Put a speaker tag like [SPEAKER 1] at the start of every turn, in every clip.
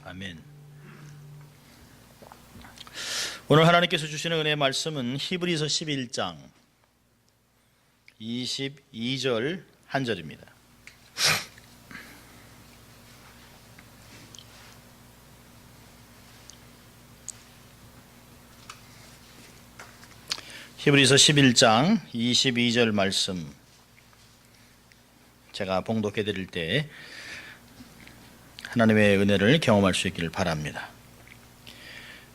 [SPEAKER 1] 아멘. 오늘 하나님께서 주시는 은혜의 말씀은 히브리서 11장 22절 한 절입니다. 히브리서 11장 22절 말씀 제가 봉독해 드릴 때 하나님의 은혜를 경험할 수 있기를 바랍니다.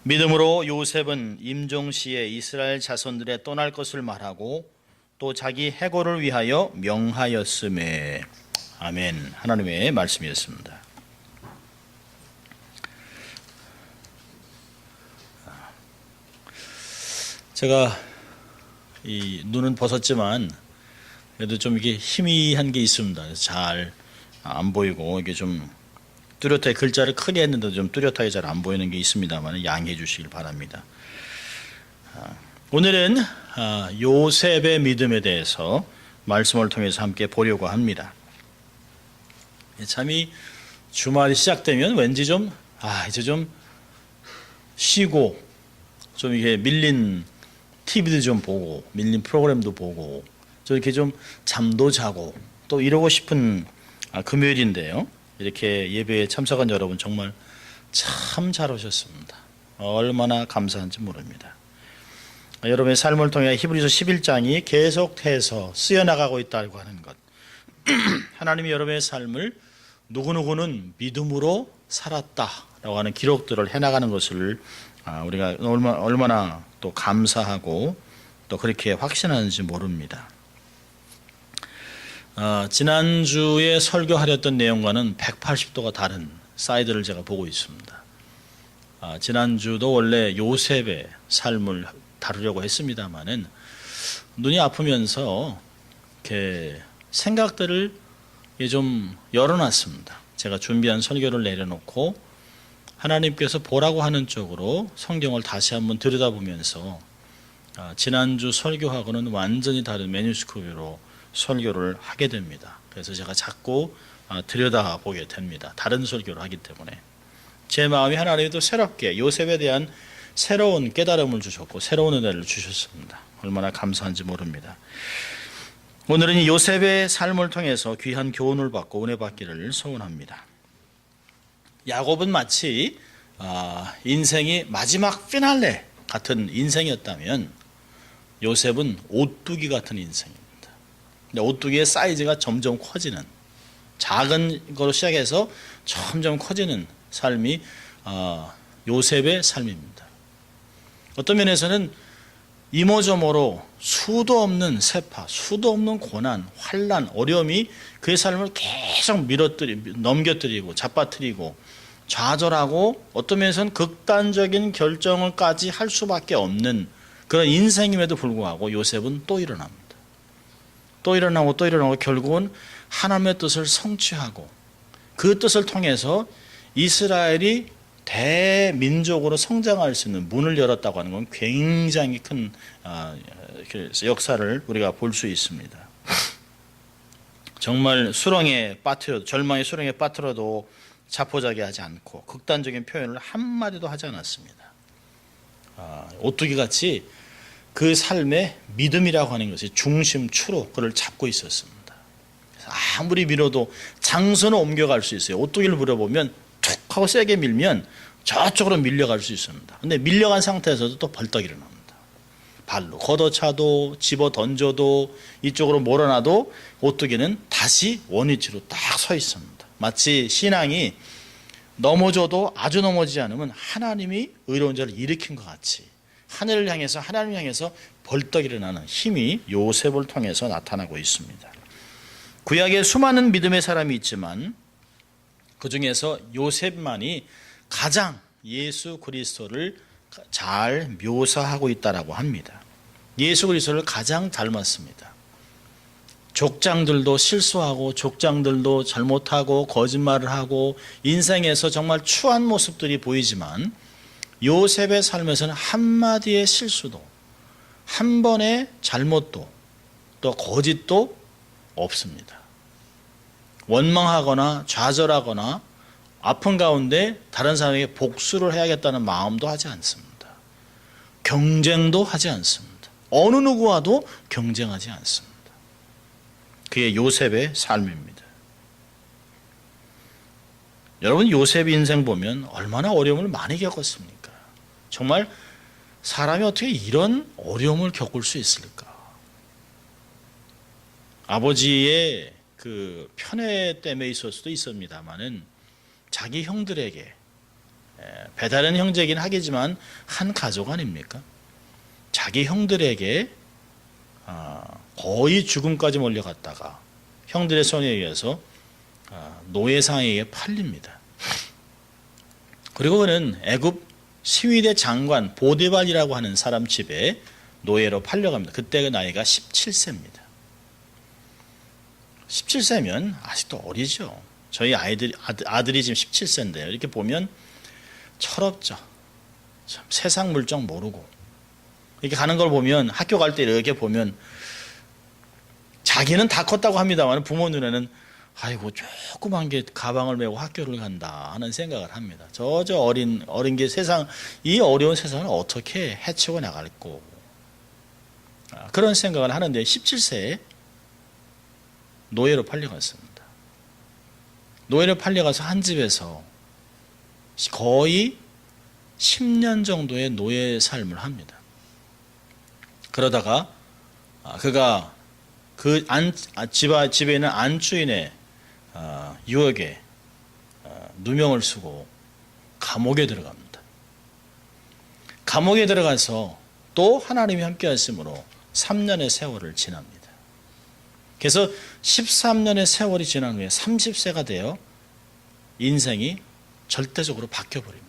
[SPEAKER 1] 믿음으로 요셉은 임종시에 이스라엘 자손들의 떠날 것을 말하고 또 자기 해고를 위하여 명하였음에. 아멘. 하나님의 말씀이었습니다. 제가 이 눈은 벗었지만 그래도 좀 이게 희미한 게 있습니다. 잘 안 보이고 이게 좀 뚜렷하게 글자를 크게 했는데도 좀 뚜렷하게 잘 안 보이는 게 있습니다만 양해해 주시길 바랍니다. 오늘은 요셉의 믿음에 대해서 말씀을 통해서 함께 보려고 합니다. 참이 주말이 시작되면 왠지 좀 이제 좀 쉬고 좀 이게 밀린 TV도 좀 보고 밀린 프로그램도 보고 좀 이렇게 좀 잠도 자고 또 이러고 싶은 금요일인데요. 이렇게 예배에 참석한 여러분 정말 참 잘 오셨습니다. 얼마나 감사한지 모릅니다. 여러분의 삶을 통해 히브리서 11장이 계속해서 쓰여나가고 있다고 하는 것, 하나님이 여러분의 삶을 누구누구는 믿음으로 살았다라고 하는 기록들을 해나가는 것을 우리가 얼마나 또 감사하고 또 그렇게 확신하는지 모릅니다. 지난주에 설교하렸던 내용과는 180도가 다른 사이드를 제가 보고 있습니다. 지난주도 원래 요셉의 삶을 다루려고 했습니다마는 눈이 아프면서 이렇게 생각들을 좀 열어놨습니다. 제가 준비한 설교를 내려놓고 하나님께서 보라고 하는 쪽으로 성경을 다시 한번 들여다보면서 지난주 설교하고는 완전히 다른 매뉴스크립트로 설교를 하게 됩니다. 그래서 제가 자꾸 들여다보게 됩니다. 다른 설교를 하기 때문에 제 마음이 하나님이 또 새롭게 요셉에 대한 새로운 깨달음을 주셨고 새로운 은혜를 주셨습니다. 얼마나 감사한지 모릅니다. 오늘은 이 요셉의 삶을 통해서 귀한 교훈을 받고 은혜 받기를 소원합니다. 야곱은 마치 인생이 마지막 피날레 같은 인생이었다면 요셉은 오뚜기 같은 인생입니다. 오뚜기의 사이즈가 점점 커지는, 작은 거로 시작해서 점점 커지는 삶이 요셉의 삶입니다. 어떤 면에서는 이모저모로 수도 없는 세파, 수도 없는 고난, 환난, 어려움이 그의 삶을 계속 넘겨뜨리고 잡아뜨리고 좌절하고 어떤 면에서는 극단적인 결정을까지 할 수밖에 없는 그런 인생임에도 불구하고 요셉은 또 일어납니다. 또 일어나고 결국은 하나님의 뜻을 성취하고 그 뜻을 통해서 이스라엘이 대민족으로 성장할 수 있는 문을 열었다고 하는 건 굉장히 큰 역사를 우리가 볼 수 있습니다. 정말 절망의 수렁에 빠뜨려도 자포자기하지 않고 극단적인 표현을 한마디도 하지 않았습니다. 오뚜기같이 그 삶의 믿음이라고 하는 것이 중심추로 그를 잡고 있었습니다. 아무리 밀어도 장소는 옮겨갈 수 있어요. 오뚜기를 물어보면 툭 하고 세게 밀면 저쪽으로 밀려갈 수 있습니다. 근데 밀려간 상태에서도 또 벌떡 일어납니다. 발로 걷어차도 집어 던져도 이쪽으로 몰아놔도 오뚜기는 다시 원위치로 딱 서 있습니다. 마치 신앙이 넘어져도 아주 넘어지지 않으면 하나님이 의로운 자를 일으킨 것 같이 하늘을 향해서 하나님을 향해서 벌떡 일어나는 힘이 요셉을 통해서 나타나고 있습니다. 구약에 수많은 믿음의 사람이 있지만 그 중에서 요셉만이 가장 예수 그리스도를 잘 묘사하고 있다고 합니다. 예수 그리스도를 가장 닮았습니다. 족장들도 실수하고 족장들도 잘못하고 거짓말을 하고 인생에서 정말 추한 모습들이 보이지만 요셉의 삶에서는 한마디의 실수도 한 번의 잘못도 또 거짓도 없습니다. 원망하거나 좌절하거나 아픈 가운데 다른 사람에게 복수를 해야겠다는 마음도 하지 않습니다. 경쟁도 하지 않습니다. 어느 누구와도 경쟁하지 않습니다. 그게 요셉의 삶입니다. 여러분, 요셉 인생 보면 얼마나 어려움을 많이 겪었습니까? 정말 사람이 어떻게 이런 어려움을 겪을 수 있을까? 아버지의 그 편애 때문에 있을 수도 있습니다만은 자기 형들에게, 배다른 형제이긴 하겠지만 한 가족 아닙니까? 자기 형들에게 거의 죽음까지 몰려갔다가 형들의 손에 의해서 노예상에게 팔립니다. 그리고 그는 애굽 시위대 장관 보디발이라고 하는 사람 집에 노예로 팔려갑니다. 그때 그 나이가 17세입니다. 17세면 아직도 어리죠. 저희 아들이 지금 17세인데요. 이렇게 보면 철없죠. 참 세상 물정 모르고 이렇게 가는 걸 보면, 학교 갈 때 이렇게 보면 자기는 다 컸다고 합니다만 부모 눈에는 아이고 조그만 게 가방을 메고 학교를 간다 하는 생각을 합니다. 저 어린 게 이 어려운 세상을 어떻게 헤치고 나갈고, 그런 생각을 하는데 17세에 노예로 팔려갔습니다. 노예로 팔려가서 한 집에서 거의 10년 정도의 노예 삶을 합니다. 그러다가 그가 집에 있는 안주인의 유혹에 누명을 쓰고 감옥에 들어갑니다. 감옥에 들어가서 또 하나님이 함께 하심으로 3년의 세월을 지납니다. 그래서 13년의 세월이 지난 후에 30세가 되어 인생이 절대적으로 바뀌어버립니다.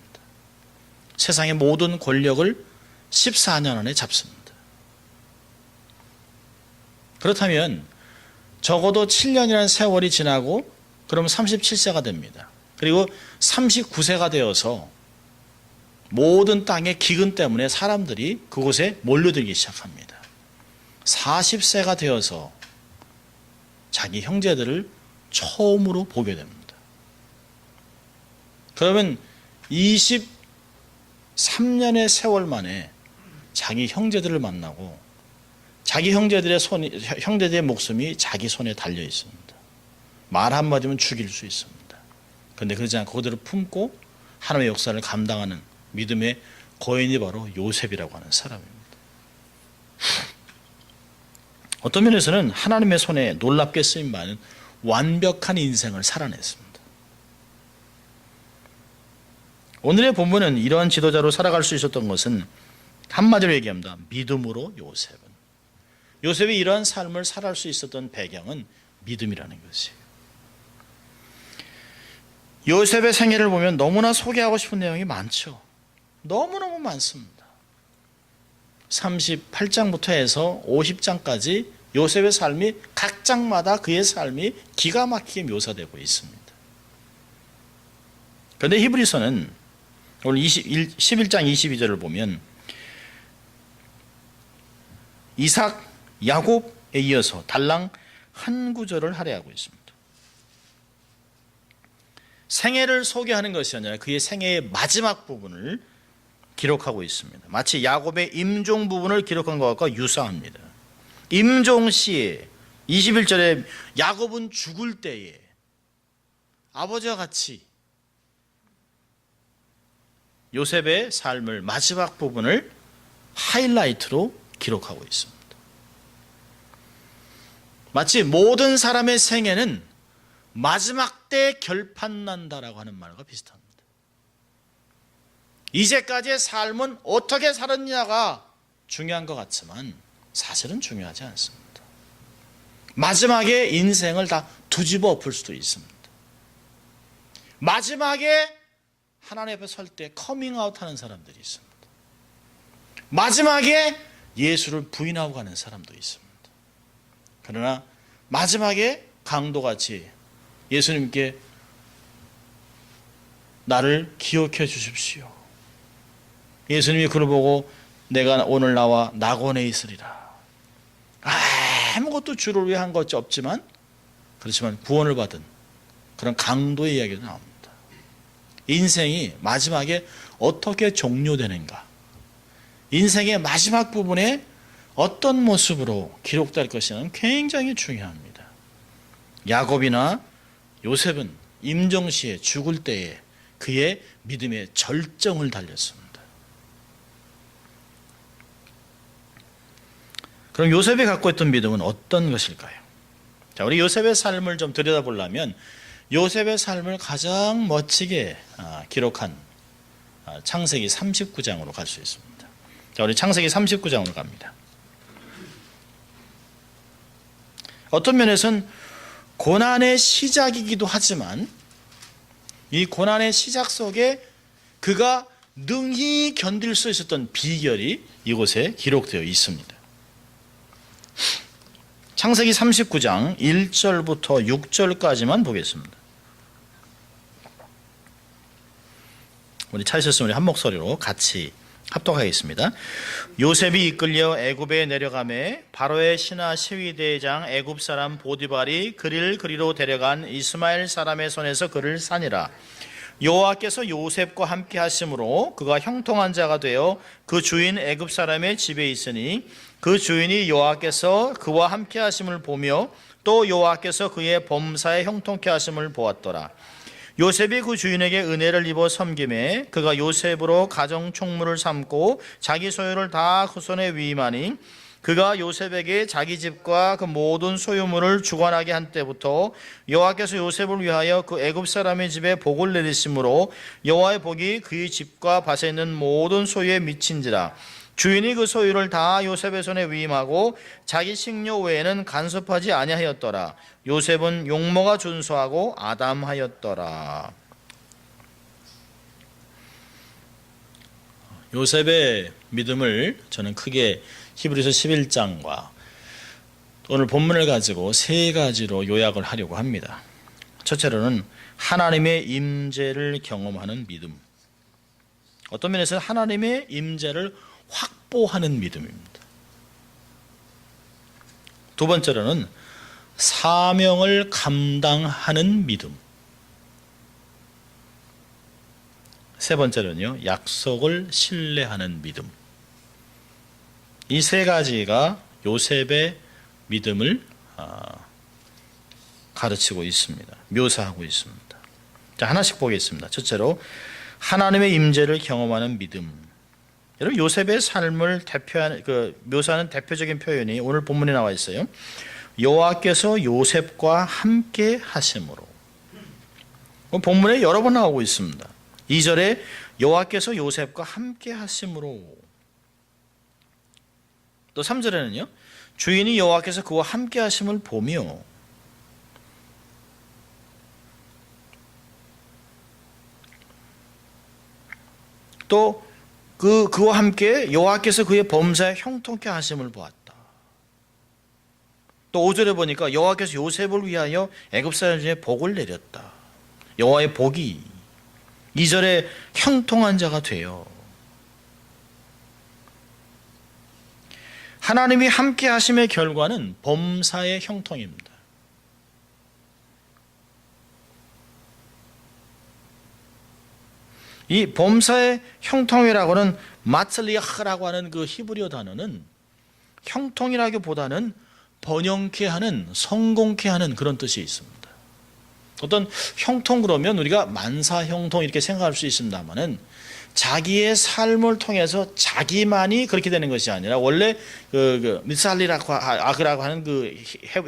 [SPEAKER 1] 세상의 모든 권력을 14년 안에 잡습니다. 그렇다면 적어도 7년이라는 세월이 지나고 그러면 37세가 됩니다. 그리고 39세가 되어서 모든 땅의 기근 때문에 사람들이 그곳에 몰려들기 시작합니다. 40세가 되어서 자기 형제들을 처음으로 보게 됩니다. 그러면 23년의 세월 만에 자기 형제들을 만나고 자기 형제들의 목숨이 자기 손에 달려 있습니다. 말 한마디면 죽일 수 있습니다. 그런데 그러지 않고 그들을 품고 하나님의 역사를 감당하는 믿음의 거인이 바로 요셉이라고 하는 사람입니다. 어떤 면에서는 하나님의 손에 놀랍게 쓰임받은 완벽한 인생을 살아냈습니다. 오늘의 본문은 이러한 지도자로 살아갈 수 있었던 것은 한마디로 얘기합니다. 믿음으로 요셉이 이러한 삶을 살아갈 수 있었던 배경은 믿음이라는 것이에요. 요셉의 생애를 보면 너무나 소개하고 싶은 내용이 많죠. 너무너무 많습니다. 38장부터 해서 50장까지 요셉의 삶이 각 장마다 그의 삶이 기가 막히게 묘사되고 있습니다. 그런데 히브리서는 오늘 11장 22절을 보면 이삭, 야곱에 이어서 달랑 한 구절을 할애하고 있습니다. 생애를 소개하는 것이 아니라 그의 생애의 마지막 부분을 기록하고 있습니다. 마치 야곱의 임종 부분을 기록한 것과 유사합니다. 임종 시에 21절에 야곱은 죽을 때에 아버지와 같이 요셉의 삶을 마지막 부분을 하이라이트로 기록하고 있습니다. 마치 모든 사람의 생애는 마지막 때 결판난다라고 하는 말과 비슷합니다. 이제까지의 삶은 어떻게 살았냐가 중요한 것 같지만 사실은 중요하지 않습니다. 마지막에 인생을 다 뒤집어 엎을 수도 있습니다. 마지막에 하나님 앞에 설 때 커밍아웃 하는 사람들이 있습니다. 마지막에 예수를 부인하고 가는 사람도 있습니다. 그러나 마지막에 강도같이 예수님께 나를 기억해 주십시오. 예수님이 그를 보고 내가 오늘 나와 낙원에 있으리라. 아무것도 주를 위해 한 것이 없지만 그렇지만 구원을 받은 그런 강도의 이야기도 나옵니다. 인생이 마지막에 어떻게 종료되는가, 인생의 마지막 부분에 어떤 모습으로 기록될 것이냐는 굉장히 중요합니다. 야곱이나 요셉은 임종시에 죽을 때에 그의 믿음의 절정을 달렸습니다. 그럼 요셉이 갖고 있던 믿음은 어떤 것일까요? 자, 우리 요셉의 삶을 좀 들여다보려면 요셉의 삶을 가장 멋지게 기록한 창세기 39장으로 갈 수 있습니다. 자, 우리 창세기 39장으로 갑니다. 어떤 면에서는 고난의 시작이기도 하지만 이 고난의 시작 속에 그가 능히 견딜 수 있었던 비결이 이곳에 기록되어 있습니다. 창세기 39장 1절부터 6절까지만 보겠습니다. 우리 찾으셨으면 우리 한 목소리로 같이 합독하겠습니다. 요셉이 이끌려 애굽에 내려가매 바로의 신하 시위대장 애굽 사람 보디발이 그를 그리로 데려간 이스마엘 사람의 손에서 그를 산이라. 여호와께서 요셉과 함께 하심으로 그가 형통한 자가 되어 그 주인 애굽 사람의 집에 있으니 그 주인이 여호와께서 그와 함께 하심을 보며 또 여호와께서 그의 범사에 형통케 하심을 보았더라. 요셉이 그 주인에게 은혜를 입어 섬김에 그가 요셉으로 가정 총무를 삼고 자기 소유를 다 그 손에 위임하니 그가 요셉에게 자기 집과 그 모든 소유물을 주관하게 한 때부터 여호와께서 요셉을 위하여 그 애굽 사람의 집에 복을 내리심으로 여호와의 복이 그의 집과 밭에 있는 모든 소유에 미친지라. 주인이 그 소유를 다 요셉의 손에 위임하고 자기 식료 외에는 간섭하지 아니하였더라. 요셉은 용모가 준수하고 아담하였더라. 요셉의 믿음을 저는 크게 히브리서 11장과 오늘 본문을 가지고 세 가지로 요약을 하려고 합니다. 첫째로는 하나님의 임재를 경험하는 믿음. 어떤 면에서 하나님의 임재를 확보하는 믿음입니다. 두 번째로는 사명을 감당하는 믿음. 세 번째로는요, 약속을 신뢰하는 믿음. 이 세 가지가 요셉의 믿음을 가르치고 있습니다. 묘사하고 있습니다. 자, 하나씩 보겠습니다. 첫째로 하나님의 임재를 경험하는 믿음. 여러분, 요셉의 삶을 대표하는 묘사하는 대표적인 표현이 오늘 본문에 나와 있어요. 여호와께서 요셉과 함께 하심으로. 본문에 여러 번 나오고 있습니다. 2절에 여호와께서 요셉과 함께 하심으로. 또 3절에는요. 주인이 여호와께서 그와 함께 하심을 보며. 또 그와 함께 여호와께서 그의 범사에 형통케 하심을 보았다. 또 5절에 보니까 여호와께서 요셉을 위하여 애굽 사람 중에 복을 내렸다. 여호와의 복이 2절에 형통한 자가 되어. 하나님이 함께 하심의 결과는 범사의 형통입니다. 이 범사의 형통이라고는 마틀리아흐라고 하는 그 히브리어 단어는 형통이라기보다는 번영케 하는, 성공케 하는 그런 뜻이 있습니다. 어떤 형통 그러면 우리가 만사형통 이렇게 생각할 수 있습니다만은 자기의 삶을 통해서 자기만이 그렇게 되는 것이 아니라 원래 미살리라고 하는 그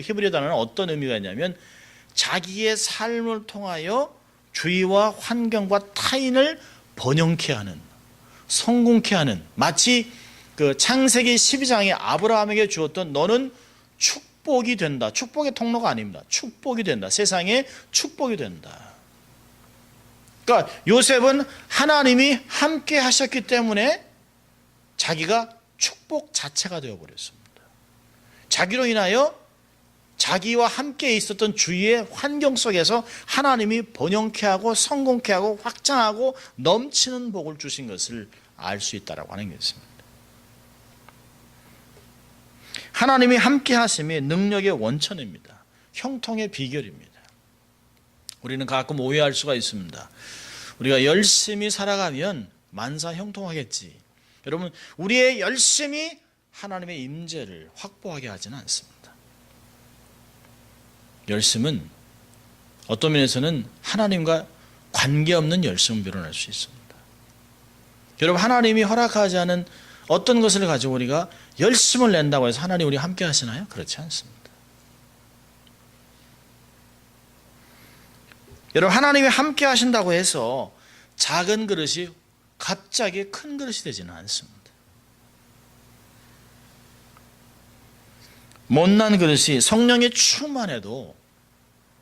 [SPEAKER 1] 히브리어 단어는 어떤 의미가 있냐면 자기의 삶을 통하여 주위와 환경과 타인을 번영케 하는, 성공케 하는, 마치 그 창세기 12장에 아브라함에게 주었던 너는 축복이 된다. 축복의 통로가 아닙니다. 축복이 된다. 세상에 축복이 된다. 그러니까 요셉은 하나님이 함께 하셨기 때문에 자기가 축복 자체가 되어버렸습니다. 자기로 인하여 자기와 함께 있었던 주위의 환경 속에서 하나님이 번영케 하고 성공케 하고 확장하고 넘치는 복을 주신 것을 알 수 있다라고 하는 것입니다. 하나님이 함께 하심이 능력의 원천입니다. 형통의 비결입니다. 우리는 가끔 오해할 수가 있습니다. 우리가 열심히 살아가면 만사 형통하겠지. 여러분, 우리의 열심히 하나님의 임재를 확보하게 하지는 않습니다. 열심은 어떤 면에서는 하나님과 관계없는 열심을 드러낼 수 있습니다. 여러분, 하나님이 허락하지 않은 어떤 것을 가지고 우리가 열심을 낸다고 해서 하나님 우리 함께 하시나요? 그렇지 않습니다. 여러분, 하나님이 함께 하신다고 해서 작은 그릇이 갑자기 큰 그릇이 되지는 않습니다. 못난 그릇이 성령의 충만해도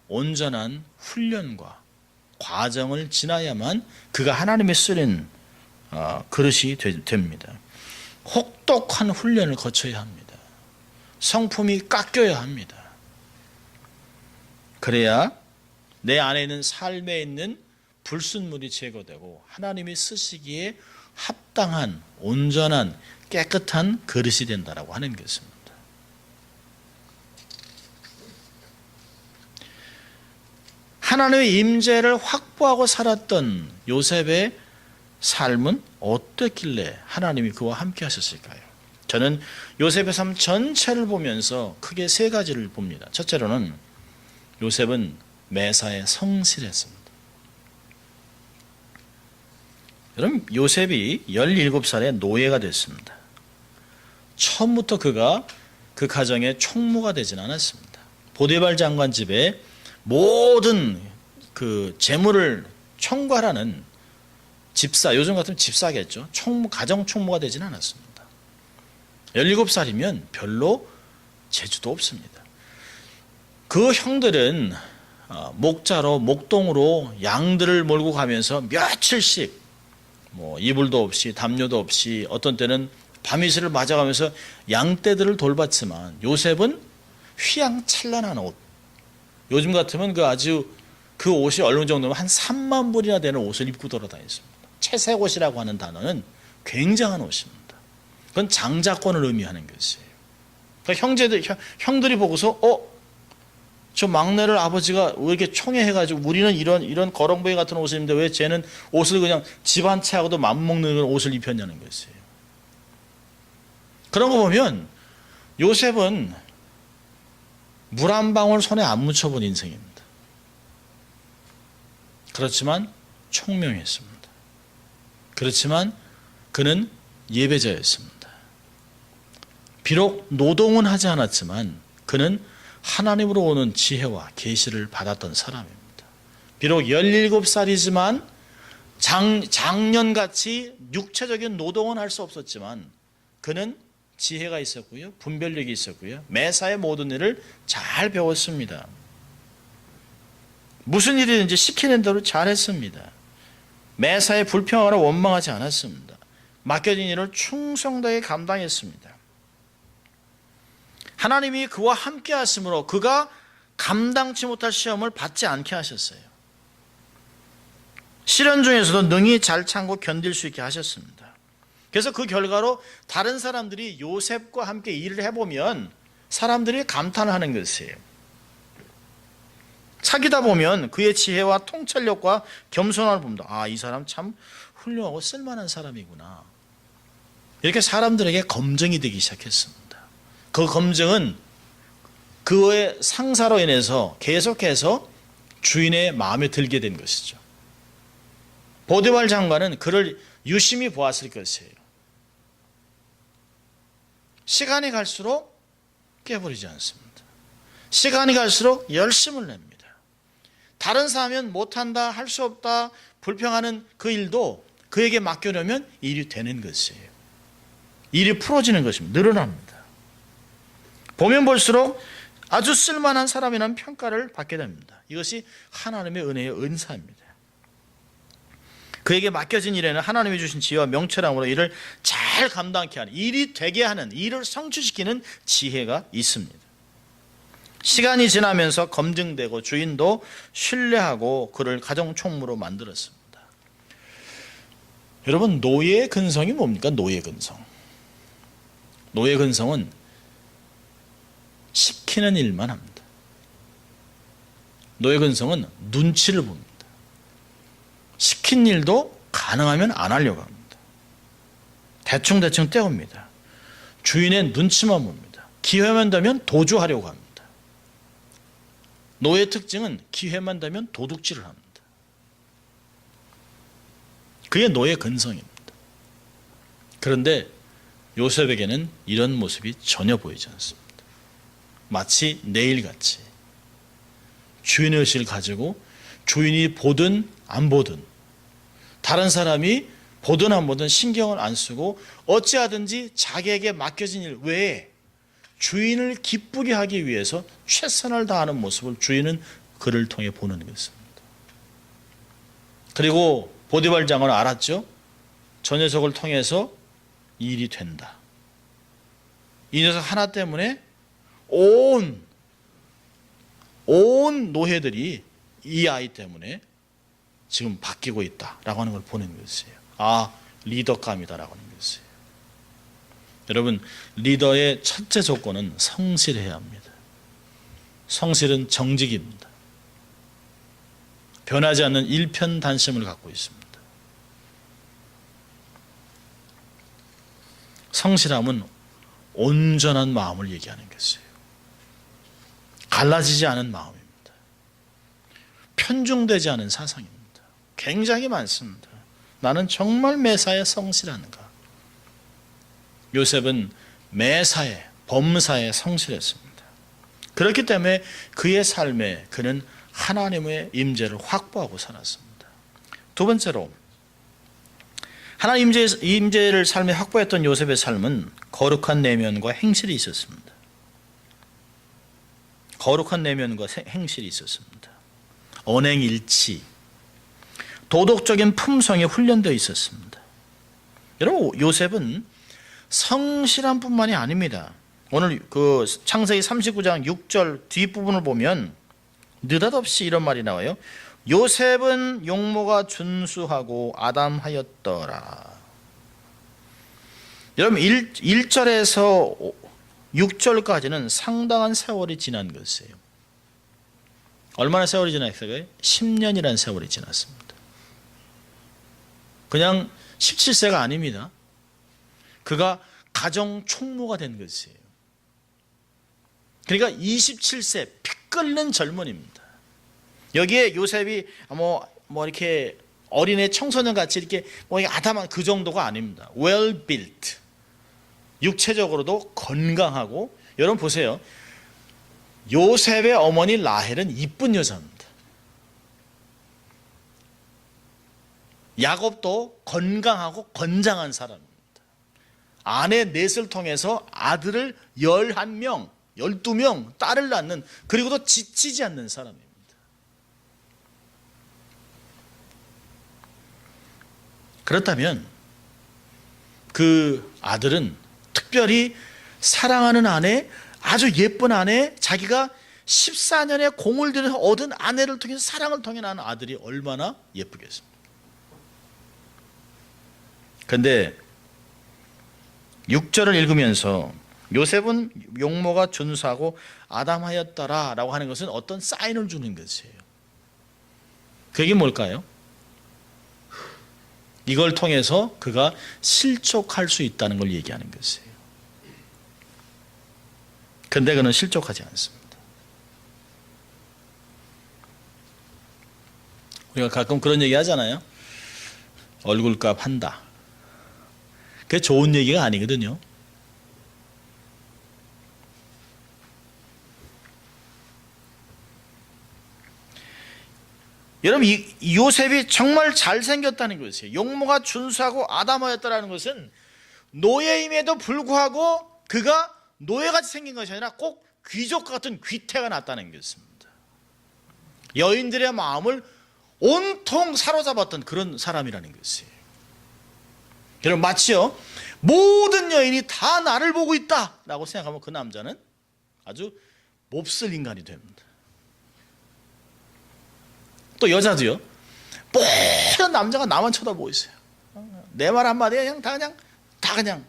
[SPEAKER 1] 온전한 훈련과 과정을 지나야만 그가 하나님의 쓰는 그릇이 됩니다. 혹독한 훈련을 거쳐야 합니다. 성품이 깎여야 합니다. 그래야 내 안에 있는 삶에 있는 불순물이 제거되고 하나님이 쓰시기에 합당한 온전한 깨끗한 그릇이 된다라고 하는 것입니다. 하나님의 임재를 확보하고 살았던 요셉의 삶은 어땠길래 하나님이 그와 함께 하셨을까요? 저는 요셉의 삶 전체를 보면서 크게 세 가지를 봅니다. 첫째로는 요셉은 매사에 성실했습니다. 여러분, 요셉이 17살에 노예가 됐습니다. 처음부터 그가 그 가정의 총무가 되진 않았습니다. 보디발 장관 집에 모든 그 재물을 총괄하는 집사, 요즘 같으면 집사겠죠. 가정 총무가 되진 않았습니다. 17살이면 별로 재주도 없습니다. 그 형들은 목자로 목동으로 양들을 몰고 가면서 며칠씩 이불도 없이 담요도 없이 어떤 때는 밤이슬을 맞아가면서 양떼들을 돌봤지만 요셉은 휘황찬란한 옷, 요즘 같으면 그 옷이 어느 정도면 한 3만 불이나 되는 옷을 입고 돌아다녔습니다. 채색옷이라고 하는 단어는 굉장한 옷입니다. 그건 장자권을 의미하는 것이에요. 그러니까 형들이 보고서 저 막내를 아버지가 왜 이렇게 총애해가지고 우리는 이런 거렁보이 같은 옷을 입는데 왜 쟤는 옷을 그냥 집안 채하고도 맞먹는 옷을 입혔냐는 것이에요. 그런 거 보면 요셉은 물 한 방울 손에 안 묻혀본 인생입니다. 그렇지만 총명했습니다. 그렇지만 그는 예배자였습니다. 비록 노동은 하지 않았지만 그는 하나님으로 오는 지혜와 계시를 받았던 사람입니다. 비록 17살이지만 장년같이 육체적인 노동은 할 수 없었지만 그는 지혜가 있었고요, 분별력이 있었고요, 매사의 모든 일을 잘 배웠습니다. 무슨 일이든지 시키는 대로 잘했습니다. 매사에 불평하거나 원망하지 않았습니다. 맡겨진 일을 충성되게 감당했습니다. 하나님이 그와 함께 하심으로 그가 감당치 못할 시험을 받지 않게 하셨어요. 시련 중에서도 능히 잘 참고 견딜 수 있게 하셨습니다. 그래서 그 결과로 다른 사람들이 요셉과 함께 일을 해보면 사람들이 감탄을 하는 것이에요. 사귀다 보면 그의 지혜와 통찰력과 겸손함을 봅니다. 이 사람 참 훌륭하고 쓸만한 사람이구나. 이렇게 사람들에게 검증이 되기 시작했습니다. 그 검증은 그의 상사로 인해서 계속해서 주인의 마음에 들게 된 것이죠. 보디발 장관은 그를 유심히 보았을 것이에요. 시간이 갈수록 깨버리지 않습니다. 시간이 갈수록 열심을 냅니다. 다른 사람은 못한다, 할 수 없다, 불평하는 그 일도 그에게 맡겨놓으면 일이 되는 것이에요. 일이 풀어지는 것입니다. 늘어납니다. 보면 볼수록 아주 쓸만한 사람이라는 평가를 받게 됩니다. 이것이 하나님의 은혜의 은사입니다. 그에게 맡겨진 일에는 하나님이 주신 지혜와 명철함으로 일을 잘 감당케 하는, 일이 되게 하는, 일을 성취시키는 지혜가 있습니다. 시간이 지나면서 검증되고 주인도 신뢰하고 그를 가정 총무로 만들었습니다. 여러분, 노예의 근성이 뭡니까? 노예 근성. 노예 근성은 시키는 일만 합니다. 노예 근성은 눈치를 봅니다. 시킨 일도 가능하면 안 하려고 합니다. 대충 때웁니다. 주인의 눈치만 봅니다. 기회만 되면 도주하려고 합니다. 노예의 특징은 기회만 되면 도둑질을 합니다. 그게 노예 근성입니다. 그런데 요셉에게는 이런 모습이 전혀 보이지 않습니다. 마치 내일같이 주인의 의식을 가지고 주인이 보든 안 보든 다른 사람이 보든 안 보든 신경을 안 쓰고 어찌하든지 자기에게 맡겨진 일 외에 주인을 기쁘게 하기 위해서 최선을 다하는 모습을 주인은 그를 통해 보는 것입니다. 그리고 보디발 장은 알았죠. 저 녀석을 통해서 이 일이 된다. 이 녀석 하나 때문에 온 노예들이 이 아이 때문에 지금 바뀌고 있다라고 하는 걸 보는 것이에요. 아, 리더감이다라고 하는 것이에요. 여러분, 리더의 첫째 조건은 성실해야 합니다. 성실은 정직입니다. 변하지 않는 일편단심을 갖고 있습니다. 성실함은 온전한 마음을 얘기하는 것이에요. 갈라지지 않은 마음입니다. 편중되지 않은 사상입니다. 굉장히 많습니다. 나는 정말 매사에 성실한가? 요셉은 매사에, 범사에 성실했습니다. 그렇기 때문에 그의 삶에 그는 하나님의 임재를 확보하고 살았습니다. 두 번째로 하나님 임재를 삶에 확보했던 요셉의 삶은 거룩한 내면과 행실이 있었습니다. 거룩한 내면과 행실이 있었습니다. 언행일치, 도덕적인 품성에 훈련되어 있었습니다. 여러분, 요셉은 성실한 뿐만이 아닙니다. 오늘 그 창세기 39장 6절 뒷부분을 보면 느닷없이 이런 말이 나와요. 요셉은 용모가 준수하고 아담하였더라. 여러분, 1절에서 6절까지는 상당한 세월이 지난 것이에요. 얼마나 세월이 지났어요? 10년이라는 세월이 지났습니다. 그냥 17세가 아닙니다. 그가 가정 총무가 된 것이에요. 그러니까 27세 피 끓는 젊은입니다. 여기에 요셉이 이렇게 어린애 청소년 같이 이렇게 아담한 그 정도가 아닙니다. well built. 육체적으로도 건강하고, 여러분 보세요. 요셉의 어머니 라헬은 이쁜 여자입니다. 야곱도 건강하고 건장한 사람입니다. 아내 넷을 통해서 아들을 11명, 12명 딸을 낳는, 그리고도 지치지 않는 사람입니다. 그렇다면 그 아들은 특별히 사랑하는 아내, 아주 예쁜 아내, 자기가 14년의 공을 들여서 얻은 아내를 통해서 사랑을 통해 낳은 아들이 얼마나 예쁘겠습니까? 그런데 6절을 읽으면서 요셉은 용모가 준수하고 아담하였더라 라고 하는 것은 어떤 사인을 주는 것이에요. 그게 뭘까요? 이걸 통해서 그가 실족할 수 있다는 걸 얘기하는 것이에요. 그런데 그는 실족하지 않습니다. 우리가 가끔 그런 얘기 하잖아요. 얼굴값 한다. 그게 좋은 얘기가 아니거든요. 여러분, 이 요셉이 정말 잘생겼다는 것이에요. 용모가 준수하고 아담하였다는 것은 노예임에도 불구하고 그가 노예같이 생긴 것이 아니라 꼭 귀족 같은 귀태가 났다는 것입니다. 여인들의 마음을 온통 사로잡았던 그런 사람이라는 것이에요. 여러분, 마치요, 모든 여인이 다 나를 보고 있다라고 생각하면 그 남자는 아주 몹쓸 인간이 됩니다. 또 여자도요, 모든 남자가 나만 쳐다보고 있어요. 내 말 한마디에 다 그냥.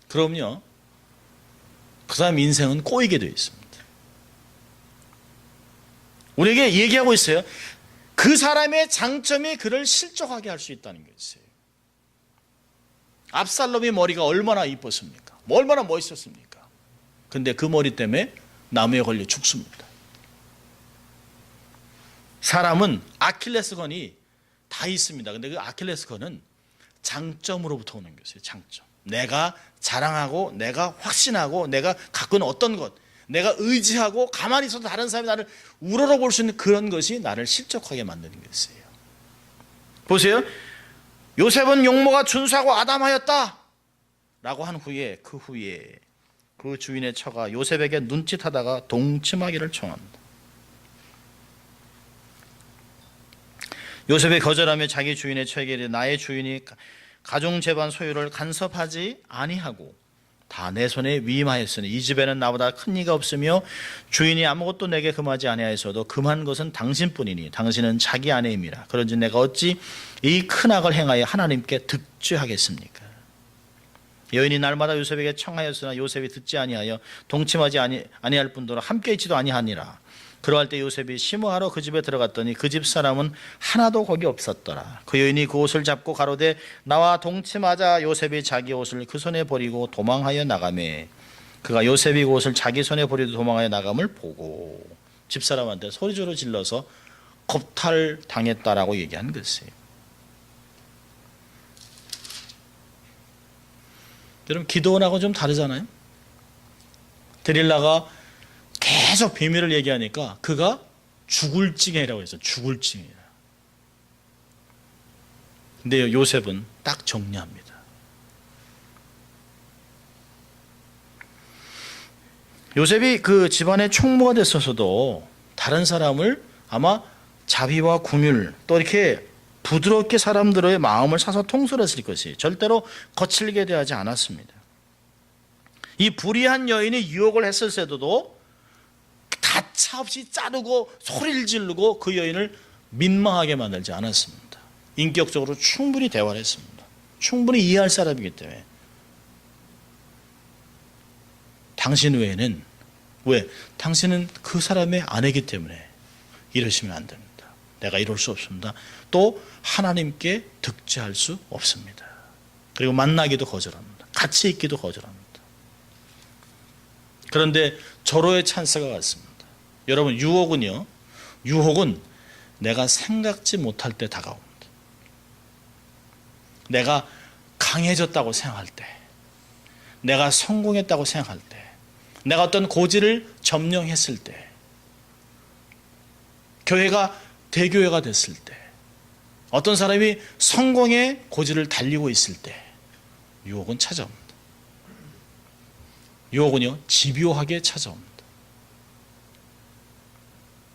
[SPEAKER 1] 그럼요, 그 사람 인생은 꼬이게 되어 있습니다. 우리에게 얘기하고 있어요. 그 사람의 장점이 그를 실족하게 할 수 있다는 것이에요. 압살롬의 머리가 얼마나 이뻤습니까? 얼마나 멋있었습니까? 근데 그 머리 때문에 나무에 걸려 죽습니다. 사람은 아킬레스건이 다 있습니다. 근데 그 아킬레스건은 장점으로부터 오는 것이에요. 장점. 내가 자랑하고 내가 확신하고 내가 갖고 있는 어떤 것, 내가 의지하고 가만히 있어도 다른 사람이 나를 우러러볼 수 있는 그런 것이 나를 실족하게 만드는 것이에요. 보세요. 요셉은 용모가 준수하고 아담하였다 라고 한 후에 그 주인의 처가 요셉에게 눈짓하다가 동침하기를 청합니다. 요셉이 거절하며 자기 주인의 처에게 이르되 나의 주인이 가중재반 소유를 간섭하지 아니하고 다 내 손에 위임하였으니 이 집에는 나보다 큰 이가 없으며 주인이 아무것도 내게 금하지 아니하였어도 금한 것은 당신뿐이니 당신은 자기 아내임이라. 그런지 내가 어찌 이 큰 악을 행하여 하나님께 득죄하겠습니까? 여인이 날마다 요셉에게 청하였으나 요셉이 듣지 아니하여 동침하지 아니할 뿐더러 함께 있지도 아니하니라. 그러할 때 요셉이 심호하러 그 집에 들어갔더니 그 집 사람은 하나도 거기 없었더라. 그 여인이 그 옷을 잡고 가로되 나와 동침하자. 요셉이 자기 옷을 그 손에 버리고 도망하여 나가매 그가 요셉이 그 옷을 자기 손에 버리고 도망하여 나감을 보고 집사람한테 소리조로 질러서 겁탈당했다라고 얘기한 것이에요. 여러분 기도원하고 좀 다르잖아요. 데릴라가 계속 비밀을 얘기하니까 그가 죽을 징해라고 해서 죽을 징해라. 근데 요셉은 딱 정리합니다. 요셉이 그 집안의 총무가 됐어서도 다른 사람을 아마 자비와 긍휼 또 이렇게 부드럽게 사람들의 마음을 사서 통솔했을 것이 절대로 거칠게 대하지 않았습니다. 이 불의한 여인이 유혹을 했을 때도 가차없이 자르고 소리를 지르고 그 여인을 민망하게 만들지 않았습니다. 인격적으로 충분히 대화를 했습니다. 충분히 이해할 사람이기 때문에. 당신 외에는 왜? 당신은 그 사람의 아내이기 때문에 이러시면 안 됩니다. 내가 이럴 수 없습니다. 또 하나님께 득죄할 수 없습니다. 그리고 만나기도 거절합니다. 같이 있기도 거절합니다. 그런데 절호의 찬스가 왔습니다. 여러분 유혹은 내가 생각지 못할 때 다가옵니다. 내가 강해졌다고 생각할 때, 내가 성공했다고 생각할 때, 내가 어떤 고지를 점령했을 때, 교회가 대교회가 됐을 때, 어떤 사람이 성공의 고지를 달리고 있을 때 유혹은 찾아옵니다. 유혹은요 집요하게 찾아옵니다.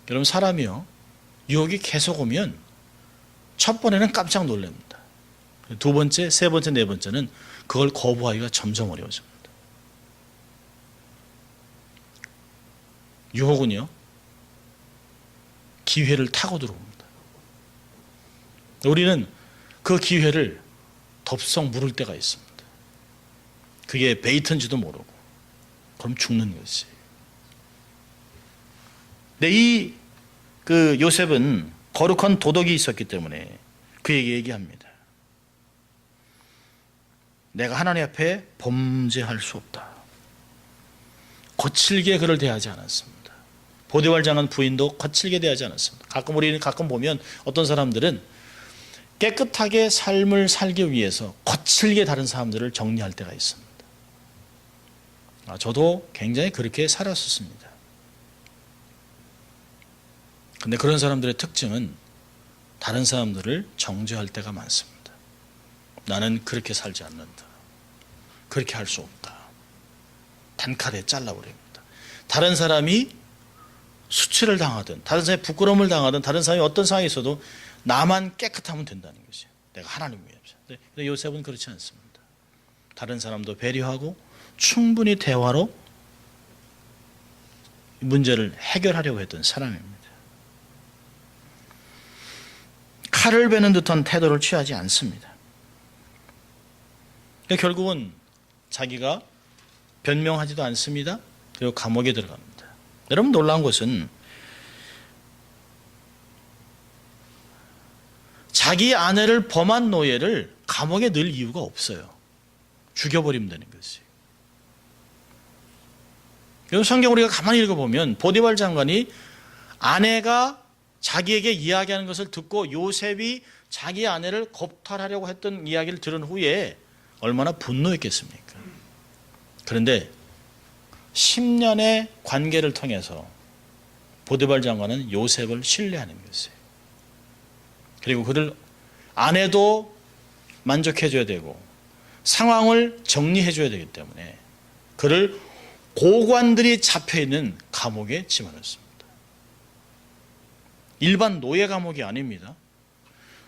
[SPEAKER 1] 여러분 사람이요 유혹이 계속 오면 첫 번에는 깜짝 놀랍니다. 두 번째, 세 번째, 네 번째는 그걸 거부하기가 점점 어려워집니다. 유혹은요 기회를 타고 들어옵니다. 우리는 그 기회를 덥석 물을 때가 있습니다. 그게 베이트인지도 모르고 그럼 죽는 것이. 근데 그 요셉은 거룩한 도덕이 있었기 때문에 그에게 얘기합니다. 내가 하나님 앞에 범죄할 수 없다. 거칠게 그를 대하지 않았습니다. 보디발 장한 부인도 거칠게 대하지 않았습니다. 우리는 가끔 보면 어떤 사람들은 깨끗하게 삶을 살기 위해서 거칠게 다른 사람들을 정리할 때가 있습니다. 저도 굉장히 그렇게 살았었습니다. 근데 그런 사람들의 특징은 다른 사람들을 정죄할 때가 많습니다. 나는 그렇게 살지 않는다. 그렇게 할 수 없다. 단칼에 잘라버립니다. 다른 사람이 수치를 당하든 다른 사람이 부끄러움을 당하든 다른 사람이 어떤 상황에 있어도 나만 깨끗하면 된다는 것이에요. 내가 하나님 위해서. 근데 요셉은 그렇지 않습니다. 다른 사람도 배려하고 충분히 대화로 문제를 해결하려고 했던 사람입니다. 칼을 베는 듯한 태도를 취하지 않습니다. 결국은 자기가 변명하지도 않습니다. 그리고 감옥에 들어갑니다. 여러분 놀라운 것은 자기 아내를 범한 노예를 감옥에 넣을 이유가 없어요. 죽여버리면 되는 거지. 여러분, 성경 우리가 가만히 읽어보면 보디발 장관이 아내가 자기에게 이야기하는 것을 듣고 요셉이 자기 아내를 겁탈하려고 했던 이야기를 들은 후에 얼마나 분노했겠습니까? 그런데 10년의 관계를 통해서 보디발 장관은 요셉을 신뢰하는 것이에요. 그리고 그를 아내도 만족해줘야 되고 상황을 정리해줘야 되기 때문에 그를 고관들이 잡혀있는 감옥에 집어넣습니다. 일반 노예 감옥이 아닙니다.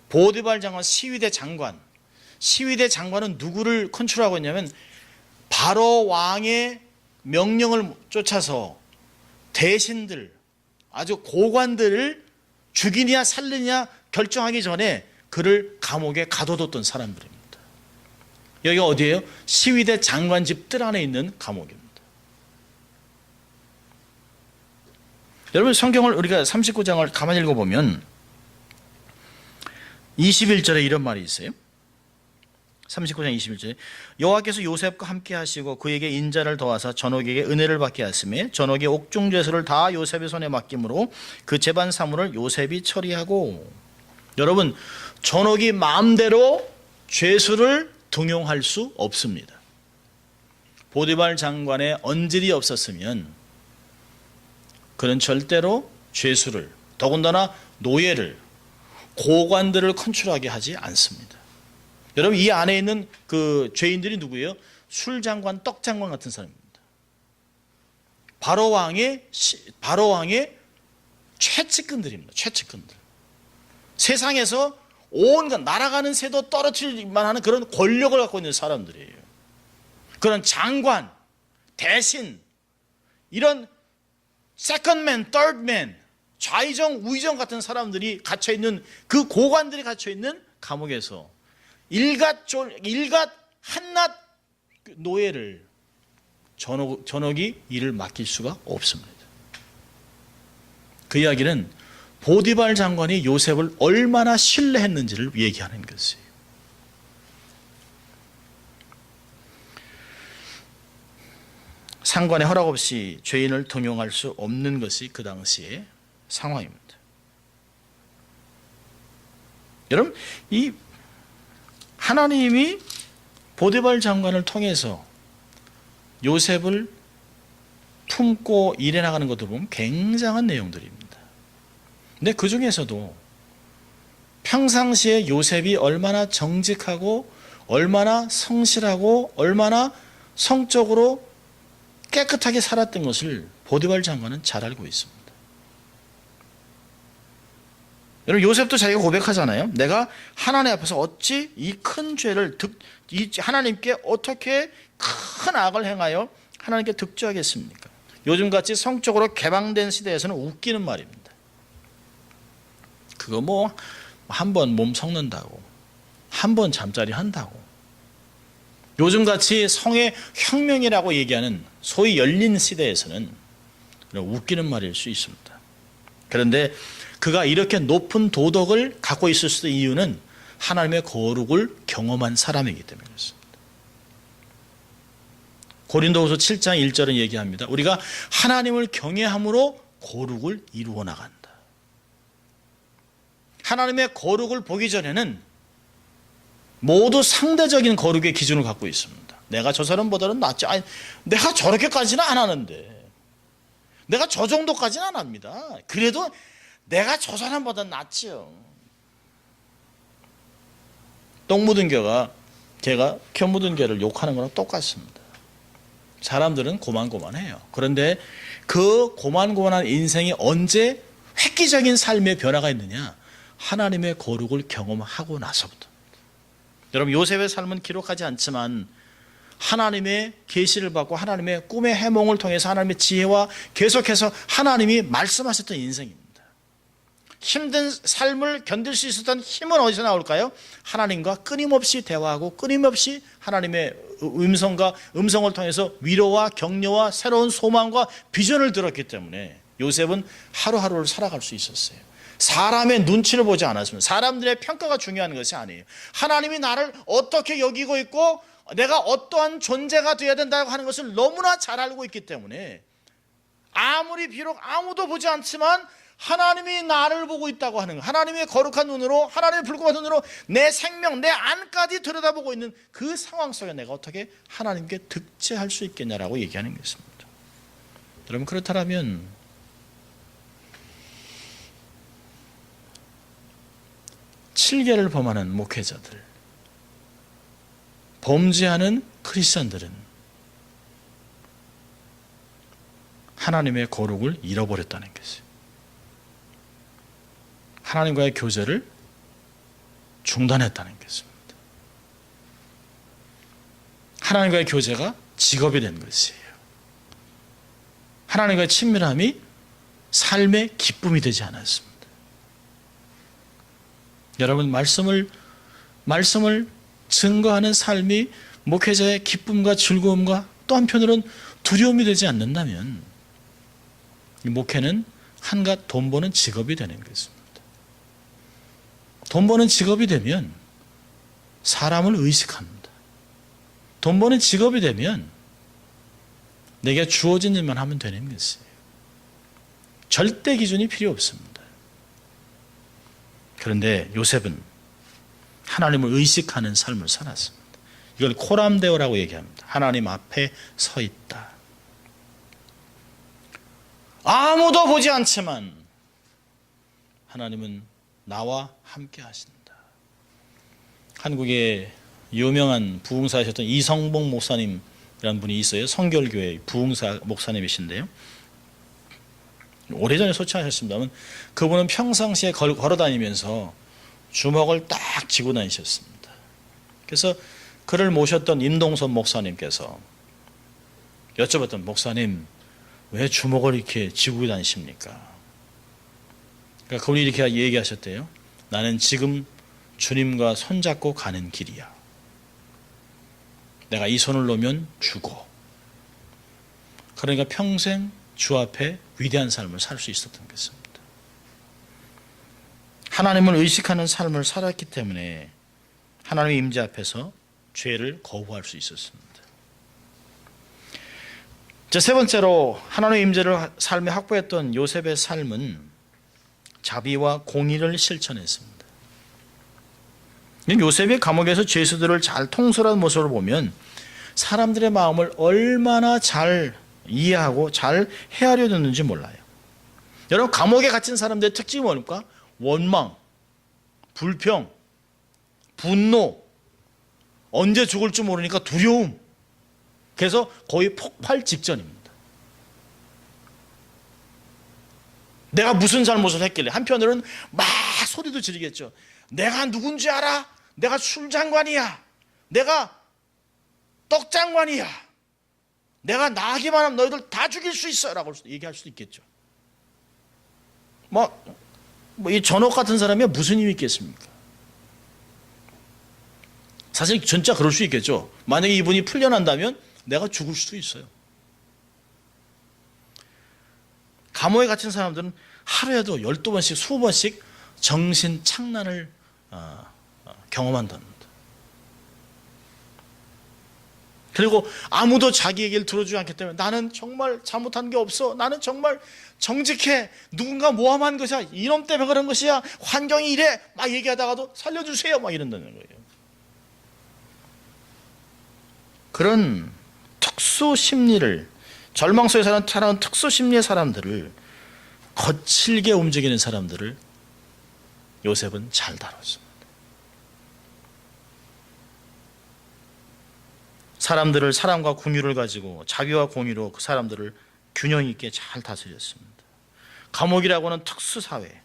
[SPEAKER 1] 보디발 장관, 시위대 장관은 누구를 컨트롤하고 있냐면 바로 왕의 명령을 쫓아서 대신들, 아주 고관들을 죽이냐 살리냐 결정하기 전에 그를 감옥에 가둬뒀던 사람들입니다. 여기가 어디예요? 시위대 장관 집 뜰 안에 있는 감옥입니다. 여러분, 성경을 우리가 39장을 가만히 읽어보면 21절에 이런 말이 있어요. 39장 21절에 여호와께서 요셉과 함께 하시고 그에게 인자를 더하사 전옥에게 은혜를 받게 하시며 전옥의 옥중 죄수를 다 요셉의 손에 맡김으로 그 재반 사물을 요셉이 처리하고. 여러분, 전옥이 마음대로 죄수를 등용할 수 없습니다. 보디발 장관의 언질이 없었으면 그는 절대로 죄수를, 더군다나 노예를, 고관들을 컨트롤하게 하지 않습니다. 여러분, 이 안에 있는 그 죄인들이 누구예요? 술장관, 떡장관 같은 사람입니다. 바로 왕의 최측근들입니다. 최측근들. 세상에서 온갖 날아가는 새도 떨어뜨릴만 하는 그런 권력을 갖고 있는 사람들이에요. 그런 장관, 대신, 이런 세컨맨, 터드맨, 좌의정, 우의정 같은 사람들이 갇혀있는, 그 고관들이 갇혀있는 감옥에서 일갓 한낱 노예를 전옥이 일을 맡길 수가 없습니다. 그 이야기는 보디발 장관이 요셉을 얼마나 신뢰했는지를 얘기하는 것이에요. 상관의 허락 없이 죄인을 등용할 수 없는 것이 그 당시의 상황입니다. 여러분, 이 하나님이 보디발 장관을 통해서 요셉을 품고 일해 나가는 것도 보면 굉장한 내용들입니다. 근데 그 중에서도 평상시에 요셉이 얼마나 정직하고 얼마나 성실하고 얼마나 성적으로 깨끗하게 살았던 것을 보디발 장관은 잘 알고 있습니다. 여러분, 요셉도 자기가 고백하잖아요. 내가 하나님 앞에서 어찌 이 큰 죄를 하나님께 어떻게 큰 악을 행하여 하나님께 득죄하겠습니까? 요즘같이 성적으로 개방된 시대에서는 웃기는 말입니다. 그거 뭐 한 번 몸 섞는다고, 한 번 잠자리 한다고, 요즘같이 성의 혁명이라고 얘기하는 소위 열린 시대에서는 웃기는 말일 수 있습니다. 그런데 그가 이렇게 높은 도덕을 갖고 있을 수 있는 이유는 하나님의 거룩을 경험한 사람이기 때문에 그렇습니다. 고린도후서 7장 1절은 얘기합니다. 우리가 하나님을 경외함으로 거룩을 이루어 나간다. 하나님의 거룩을 보기 전에는 모두 상대적인 거룩의 기준을 갖고 있습니다. 내가 저 사람보다는 낫지. 아니, 내가 저렇게까지는 안 하는데, 내가 저 정도까지는 안 합니다. 그래도 내가 저 사람보다 낫지요. 똥 묻은 개가 겨 묻은 개를 욕하는 거랑 똑같습니다. 사람들은 고만고만해요. 그런데 그 고만고만한 인생이 언제 획기적인 삶의 변화가 있느냐? 하나님의 거룩을 경험하고 나서부터. 여러분, 요셉의 삶은 기록하지 않지만 하나님의 계시를 받고 하나님의 꿈의 해몽을 통해서 하나님의 지혜와 계속해서 하나님이 말씀하셨던 인생입니다. 힘든 삶을 견딜 수 있었던 힘은 어디서 나올까요? 하나님과 끊임없이 대화하고 끊임없이 하나님의 음성을 통해서 위로와 격려와 새로운 소망과 비전을 들었기 때문에 요셉은 하루하루를 살아갈 수 있었어요. 사람의 눈치를 보지 않았습니다. 사람들의 평가가 중요한 것이 아니에요. 하나님이 나를 어떻게 여기고 있고 내가 어떠한 존재가 되어야 된다고 하는 것을 너무나 잘 알고 있기 때문에 아무리 비록 아무도 보지 않지만 하나님이 나를 보고 있다고 하는 것, 하나님의 거룩한 눈으로, 하나님의 불구한 눈으로 내 생명, 내 안까지 들여다보고 있는 그 상황 속에 내가 어떻게 하나님께 득죄할 수 있겠냐라고 얘기하는 것입니다. 여러분, 그렇다면 칠계를 범하는 목회자들, 범죄하는 크리스천들은 하나님의 거룩을 잃어버렸다는 것이에요. 하나님과의 교제를 중단했다는 것입니다. 하나님과의 교제가 직업이 된 것이에요. 하나님과의 친밀함이 삶의 기쁨이 되지 않았습니다. 여러분, 말씀을 증거하는 삶이 목회자의 기쁨과 즐거움과 또 한편으로는 두려움이 되지 않는다면 이 목회는 한갓 돈 버는 직업이 되는 것입니다. 돈 버는 직업이 되면 사람을 의식합니다. 돈 버는 직업이 되면 내게 주어진 일만 하면 되는 것이에요. 절대 기준이 필요 없습니다. 그런데 요셉은 하나님을 의식하는 삶을 살았습니다. 이걸 코람데오라고 얘기합니다. 하나님 앞에 서 있다. 아무도 보지 않지만 하나님은 나와 함께 하신다. 한국의 유명한 부흥사이셨던 이성봉 목사님이라는 분이 있어요. 성결교회 부흥사 목사님이신데요. 오래전에 소치하셨습니다만 그분은 평상시에 걸어다니면서 주먹을 딱 쥐고 다니셨습니다. 그래서 그를 모셨던 임동선 목사님께서 여쭤봤던, 목사님 왜 주먹을 이렇게 쥐고 다니십니까? 그러니까 그분이 이렇게 얘기하셨대요. 나는 지금 주님과 손잡고 가는 길이야. 내가 이 손을 놓으면 죽어. 그러니까 평생 주 앞에 위대한 삶을 살 수 있었던 것입니다. 하나님을 의식하는 삶을 살았기 때문에 하나님의 임재 앞에서 죄를 거부할 수 있었습니다. 세 번째로 하나님의 임재를 삶에 확보했던 요셉의 삶은 자비와 공의를 실천했습니다. 요셉이 감옥에서 죄수들을 잘 통솔하는 모습을 보면 사람들의 마음을 얼마나 잘 이해하고 잘 헤아려 듣는지 몰라요. 여러분, 감옥에 갇힌 사람들의 특징이 뭡니까? 원망, 불평, 분노, 언제 죽을지 모르니까 두려움. 그래서 거의 폭발 직전입니다. 내가 무슨 잘못을 했길래, 한편으로는 막 소리도 지르겠죠. 내가 누군지 알아? 내가 술장관이야. 내가 떡장관이야. 내가 나가기만 하면 너희들 다 죽일 수 있어 라고 얘기할 수도 있겠죠. 이 전옥 같은 사람이 무슨 힘이 있겠습니까? 사실 진짜 그럴 수 있겠죠. 만약에 이분이 풀려난다면 내가 죽을 수도 있어요. 감옥에 갇힌 사람들은 하루에도 12번씩 20번씩 정신 착란을 경험한답니다. 그리고 아무도 자기 얘기를 들어주지 않기 때문에 나는 정말 잘못한 게 없어. 나는 정말 정직해. 누군가 모함한 것이야. 이놈 때문에 그런 것이야. 환경이 이래. 막 얘기하다가도 살려주세요. 막 이런다는 거예요. 그런 특수 심리를, 절망 속에 사는 특수 심리의 사람들을, 거칠게 움직이는 사람들을 요셉은 잘 다뤘습니다. 사람들을 사랑과 긍휼을 가지고 자비와 공의로 그 사람들을 균형 있게 잘 다스렸습니다. 감옥이라고는 특수사회,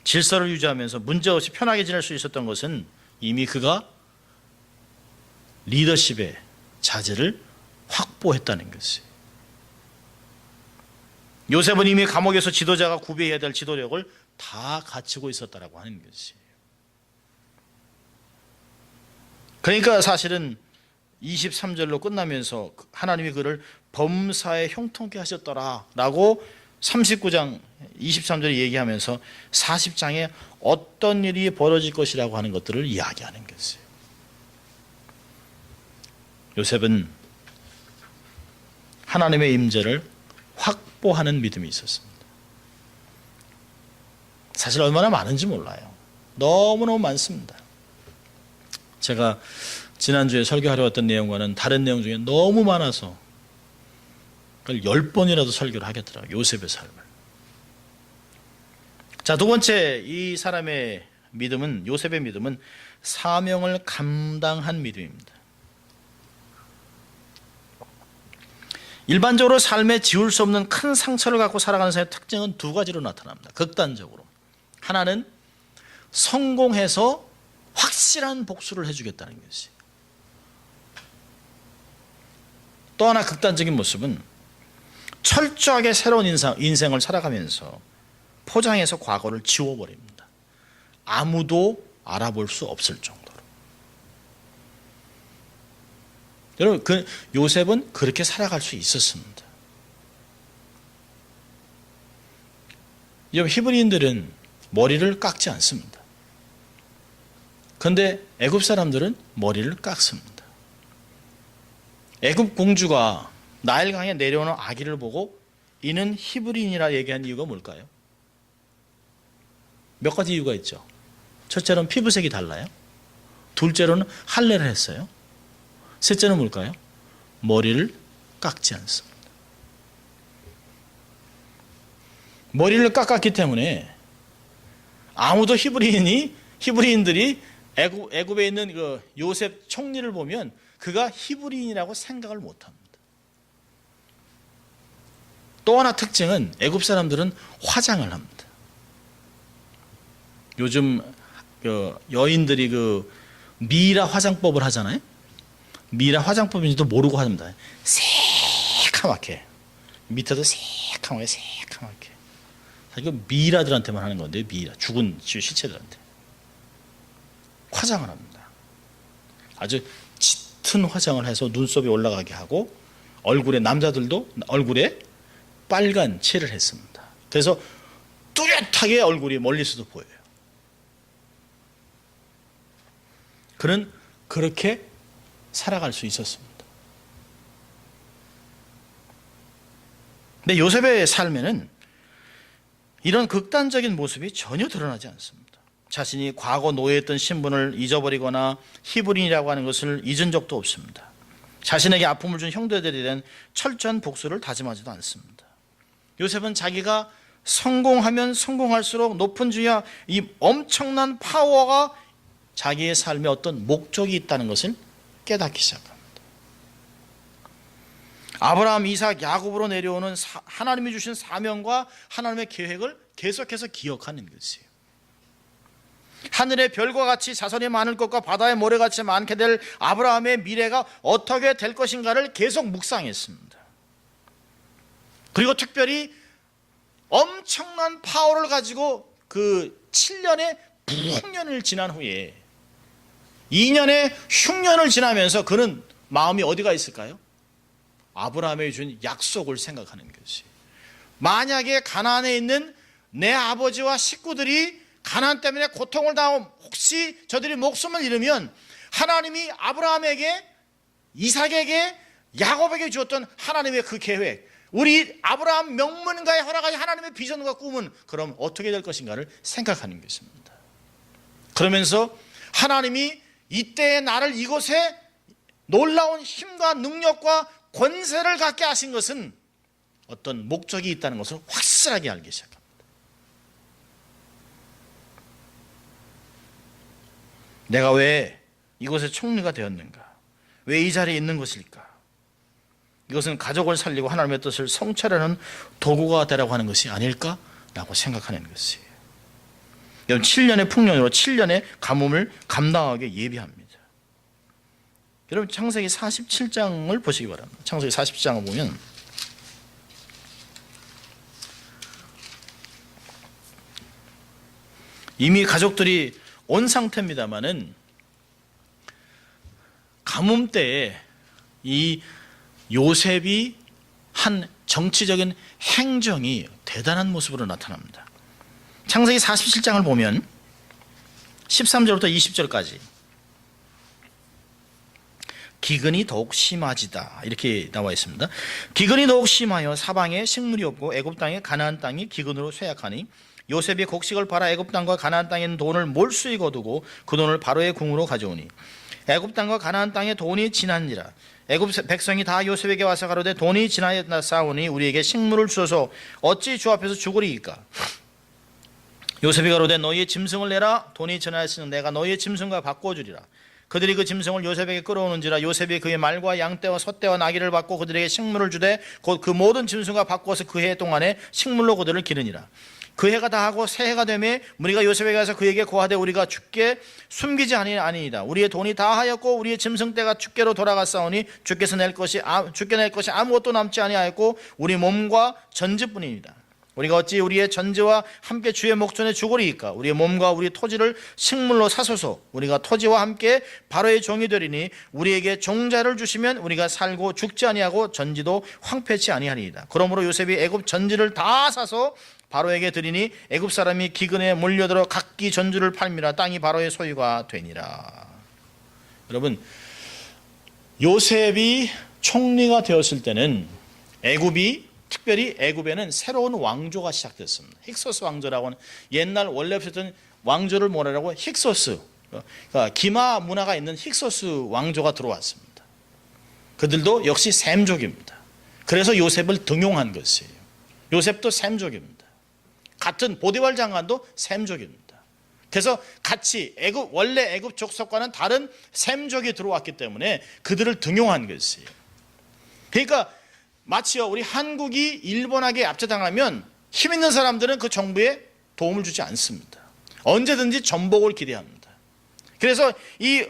[SPEAKER 1] 질서를 유지하면서 문제없이 편하게 지낼 수 있었던 것은 이미 그가 리더십의 자질을 확보했다는 것이에요. 요셉은 이미 감옥에서 지도자가 구비해야 될 지도력을 다 갖추고 있었다라고 하는 것이에요. 그러니까 사실은 23절로 끝나면서 하나님이 그를 범사에 형통케 하셨더라라고 39장 23절에 얘기하면서 40장에 어떤 일이 벌어질 것이라고 하는 것들을 이야기하는 것이에요. 요셉은 하나님의 임재를 확보하는 믿음이 있었습니다. 사실 얼마나 많은지 몰라요. 너무너무 많습니다. 제가 지난주에 설교하러 왔던 내용과는 다른 내용 중에 너무 많아서 10번이라도 설교를 하겠더라고요. 요셉의 삶을. 자, 두 번째 이 사람의 믿음은, 요셉의 믿음은 사명을 감당한 믿음입니다. 일반적으로 삶에 지울 수 없는 큰 상처를 갖고 살아가는 사람의 특징은 두 가지로 나타납니다. 극단적으로. 하나는 성공해서 확실한 복수를 해주겠다는 것이. 또 하나 극단적인 모습은 철저하게 새로운 인생을 살아가면서 포장해서 과거를 지워버립니다. 아무도 알아볼 수 없을 정도로. 여러분, 요셉은 그렇게 살아갈 수 있었습니다. 여러분, 히브리인들은 머리를 깎지 않습니다. 그런데 애굽 사람들은 머리를 깎습니다. 애굽 공주가 나일강에 내려오는 아기를 보고 이는 히브리인이라 얘기한 이유가 뭘까요? 몇 가지 이유가 있죠. 첫째로는 피부색이 달라요. 둘째로는 할례를 했어요. 셋째는 뭘까요? 머리를 깎지 않습니다. 머리를 깎았기 때문에 아무도 히브리인들이 애굽에 있는 그 요셉 총리를 보면 그가 히브리인이라고 생각을 못합니다. 또 하나 특징은 애굽 사람들은 화장을 합니다. 요즘 여인들이 미라 화장법을 하잖아요. 미라 화장법인지도 모르고 합니다. 새카맣게, 밑에도 새카맣게. 이거 미라들한테만 하는 건데요. 미라, 죽은 시체들한테 화장을 합니다. 아주 짙은 화장을 해서 눈썹이 올라가게 하고 남자들도 얼굴에 빨간 칠을 했습니다. 그래서 뚜렷하게 얼굴이 멀리서도 보여요. 그는 그렇게 살아갈 수 있었습니다. 근데 요셉의 삶에는 이런 극단적인 모습이 전혀 드러나지 않습니다. 자신이 과거 노예했던 신분을 잊어버리거나 히브리인이라고 하는 것을 잊은 적도 없습니다. 자신에게 아픔을 준 형제들에 대한 철저한 복수를 다짐하지도 않습니다. 요셉은 자기가 성공하면 성공할수록 높은 주야 이 엄청난 파워가 자기의 삶에 어떤 목적이 있다는 것을 깨닫기 시작합니다. 아브라함, 이삭, 야곱으로 내려오는 하나님이 주신 사명과 하나님의 계획을 계속해서 기억하는 것이에요. 하늘의 별과 같이 자손이 많을 것과 바다의 모래같이 많게 될 아브라함의 미래가 어떻게 될 것인가를 계속 묵상했습니다. 그리고 특별히 엄청난 파워를 가지고 그 7년의 풍년을 지난 후에 2년의 흉년을 지나면서 그는 마음이 어디가 있을까요? 아브라함이 준 약속을 생각하는 것이. 만약에 가나안에 있는 내 아버지와 식구들이 가나안 때문에 고통을 당하면 혹시 저들이 목숨을 잃으면 하나님이 아브라함에게, 이삭에게, 야곱에게 주었던 하나님의 그 계획, 우리 아브라함 명문가에 허락하신 하나님의 비전과 꿈은 그럼 어떻게 될 것인가를 생각하는 것입니다. 그러면서 하나님이 이때의 나를 이곳에 놀라운 힘과 능력과 권세를 갖게 하신 것은 어떤 목적이 있다는 것을 확실하게 알기 시작합니다. 내가 왜 이곳의 총리가 되었는가? 왜 이 자리에 있는 것일까? 이것은 가족을 살리고 하나님의 뜻을 성취하려는 도구가 되라고 하는 것이 아닐까라고 생각하는 것이에요. 7년의 풍년으로 7년의 가뭄을 감당하게 예비합니다. 여러분, 창세기 47장을 보시기 바랍니다. 창세기 47장을 보면 이미 가족들이 온 상태입니다마는 가뭄 때에 이 요셉이 한 정치적인 행정이 대단한 모습으로 나타납니다. 창세기 47장을 보면 13절부터 20절까지 기근이 더욱 심하지다 이렇게 나와 있습니다. 기근이 더욱 심하여 사방에 식물이 없고 애굽 땅에 가나안 땅이 기근으로 쇠약하니 요셉이 곡식을 팔아 애굽 땅과 가나안 땅에 있는 돈을 몰수히 거두고 그 돈을 바로의 궁으로 가져오니 애굽 땅과 가나안 땅에 돈이 지난니라. 애굽 백성이 다 요셉에게 와서 가로되 돈이 지나였사오니 우리에게 식물을 주소서 어찌 주 앞에서 죽으리이까. 요셉이 가로되 너희의 짐승을 내라. 돈이 지나였으니 내가 너희의 짐승과 바꾸어 주리라. 그들이 그 짐승을 요셉에게 끌어오는지라. 요셉이 그의 말과 양떼와 솥대와 나귀를 받고 그들에게 식물을 주되 곧 그 모든 짐승과 바꾸어서 그 해 동안에 식물로 그들을 기르니라. 그 해가 다하고 새해가 되매 무리가 요셉에게 가서 그에게 고하되 우리가 주께 숨기지 아니이다. 우리의 돈이 다하였고 우리의 짐승떼가 주께로 돌아갔사오니 주께 낼 것이 아무것도 남지 아니하였고 우리 몸과 전지뿐이니이다. 우리가 어찌 우리의 전지와 함께 주의 목전에 죽으리이까. 우리의 몸과 우리 토지를 식물로 사소서. 우리가 토지와 함께 바로의 종이 되리니 우리에게 종자를 주시면 우리가 살고 죽지 아니하고 전지도 황폐치 아니하리이다. 그러므로 요셉이 애굽 전지를 다 사서 바로에게 드리니 애굽 사람이 기근에 몰려들어 각기 전주를 팔미라. 땅이 바로의 소유가 되니라. 여러분, 요셉이 총리가 되었을 때는 특별히 애굽에는 새로운 왕조가 시작됐습니다. 힉소스 왕조라고 하는 옛날 원래 없었던 왕조를 뭐라고 힉소스, 그러니까 기마 문화가 있는 힉소스 왕조가 들어왔습니다. 그들도 역시 셈족입니다. 그래서 요셉을 등용한 것이에요. 요셉도 셈족입니다. 같은 보디발 장관도 셈족입니다. 그래서 같이 원래 애굽 족속과는 다른 셈족이 들어왔기 때문에 그들을 등용한 것이에요. 그러니까 마치요 우리 한국이 일본에게 압제당하면 힘 있는 사람들은 그 정부에 도움을 주지 않습니다. 언제든지 전복을 기대합니다. 그래서 이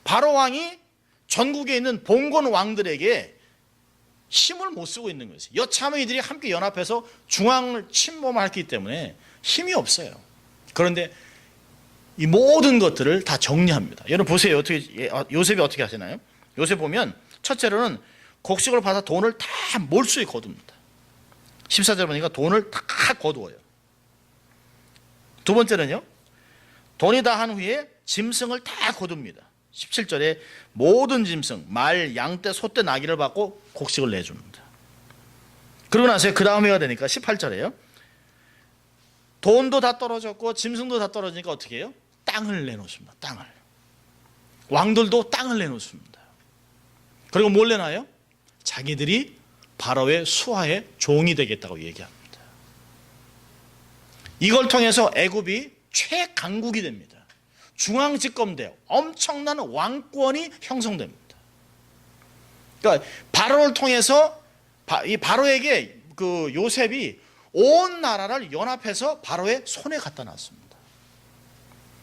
[SPEAKER 1] 바로 왕이 전국에 있는 봉건 왕들에게 힘을 못 쓰고 있는 것이에요. 여차하면 이들이 함께 연합해서 중앙을 침범했기 때문에 힘이 없어요. 그런데 이 모든 것들을 다 정리합니다. 여러분 보세요. 요셉이 어떻게 하시나요? 요셉 보면 첫째로는 곡식을 받아 돈을 다 몰수히 거둡니다. 14절 보니까 돈을 다 거두어요. 두 번째는요, 돈이 다 한 후에 짐승을 다 거둡니다. 17절에 모든 짐승, 말, 양떼, 소떼, 나귀를 받고 곡식을 내줍니다. 그러고 나서 그 다음 해가 되니까 18절에요. 돈도 다 떨어졌고 짐승도 다 떨어지니까 어떻게 해요? 땅을 내놓습니다. 땅을. 왕들도 땅을 내놓습니다. 그리고 뭘 내놔요? 자기들이 바로의 수하의 종이 되겠다고 얘기합니다. 이걸 통해서 애굽이 최강국이 됩니다. 중앙집권대 엄청난 왕권이 형성됩니다. 그러니까 바로를 통해서 이 바로에게 그 요셉이 온 나라를 연합해서 바로의 손에 갖다 놨습니다.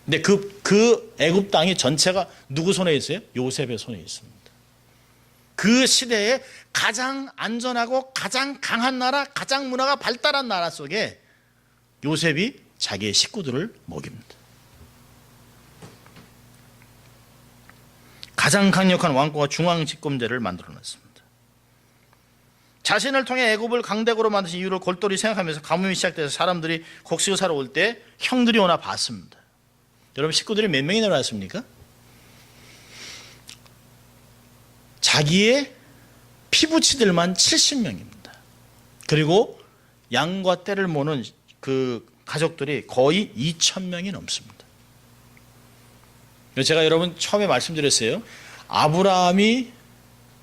[SPEAKER 1] 근데 그 애굽 땅이 전체가 누구 손에 있어요? 요셉의 손에 있습니다. 그 시대에 가장 안전하고 가장 강한 나라, 가장 문화가 발달한 나라 속에 요셉이 자기의 식구들을 먹입니다. 가장 강력한 왕권과 중앙집권제를 만들어놨습니다. 자신을 통해 애굽을 강대국으로 만드신 이유를 골똘히 생각하면서 가뭄이 시작돼서 사람들이 곡식을 사러 올 때 형들이 오나 봤습니다. 여러분 식구들이 몇 명이나 나왔습니까? 자기의 피부치들만 70명입니다. 그리고 양과 떼를 모는 그 가족들이 거의 2,000명이 넘습니다. 제가 여러분 처음에 말씀드렸어요. 아브라함이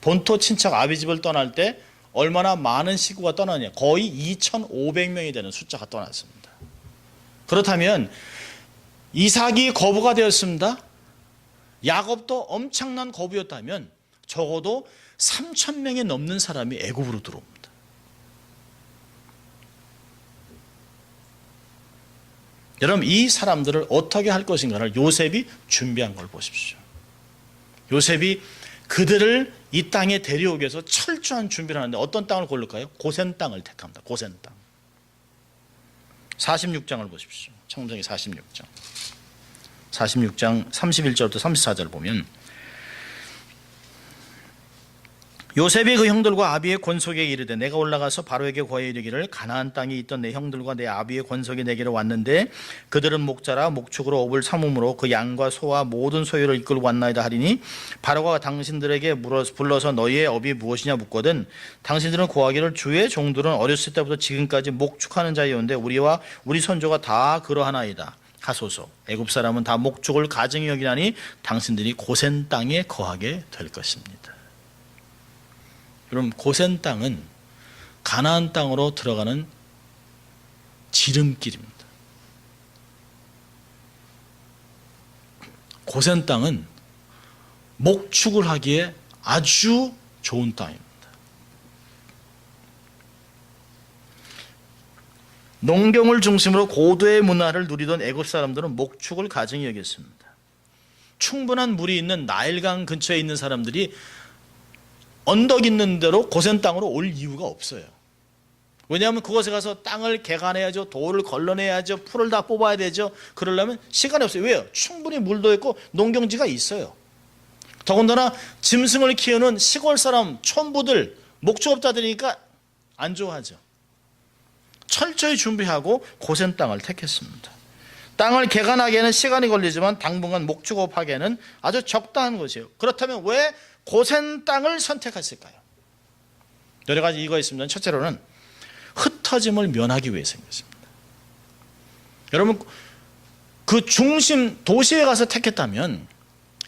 [SPEAKER 1] 본토 친척 아비집을 떠날 때 얼마나 많은 식구가 떠나냐. 거의 2,500명이 되는 숫자가 떠났습니다. 그렇다면 이삭이 거부가 되었습니다. 야곱도 엄청난 거부였다면 적어도 3,000명이 넘는 사람이 애굽으로 들어옵니다. 여러분 이 사람들을 어떻게 할 것인가를 요셉이 준비한 걸 보십시오. 요셉이 그들을 이 땅에 데려오기 위해서 철저한 준비를 하는데 어떤 땅을 고를까요? 고센 땅을 택합니다. 고센 땅. 46장을 보십시오. 창세기 46장. 46장 31절부터 34절 보면 요셉이 그 형들과 아비의 권속에게 이르되 내가 올라가서 바로에게 고하여 이르기를 가나안 땅에 있던 내 형들과 내 아비의 권속이 내게로 왔는데 그들은 목자라 목축으로 업을 삼음으로 그 양과 소와 모든 소유를 이끌고 왔나이다 하리니 바로가 당신들에게 불러서 너희의 업이 무엇이냐 묻거든 당신들은 고하기를 주의 종들은 어렸을 때부터 지금까지 목축하는 자이온데 우리와 우리 선조가 다 그러하나이다 하소서. 애굽 사람은 다 목축을 가증히 여기나니 당신들이 고센 땅에 거하게 될 것입니다. 그럼 고센 땅은 가나안 땅으로 들어가는 지름길입니다. 고센 땅은 목축을 하기에 아주 좋은 땅입니다. 농경을 중심으로 고도의 문화를 누리던 애굽 사람들은 목축을 가증히 여겼습니다. 충분한 물이 있는 나일강 근처에 있는 사람들이 언덕 있는 대로 고센 땅으로 올 이유가 없어요. 왜냐하면 그곳에 가서 땅을 개간해야죠. 돌을 걸러내야죠. 풀을 다 뽑아야 되죠. 그러려면 시간이 없어요. 왜요? 충분히 물도 있고 농경지가 있어요. 더군다나 짐승을 키우는 시골 사람, 촌부들, 목축업자들이니까 안 좋아하죠. 철저히 준비하고 고센 땅을 택했습니다. 땅을 개간하기에는 시간이 걸리지만 당분간 목축업하기에는 아주 적당한 것이에요. 그렇다면 왜 고센 땅을 선택했을까요? 여러 가지 이유가 있습니다. 첫째로는 흩어짐을 면하기 위해서인 것입니다. 여러분 그 중심 도시에 가서 택했다면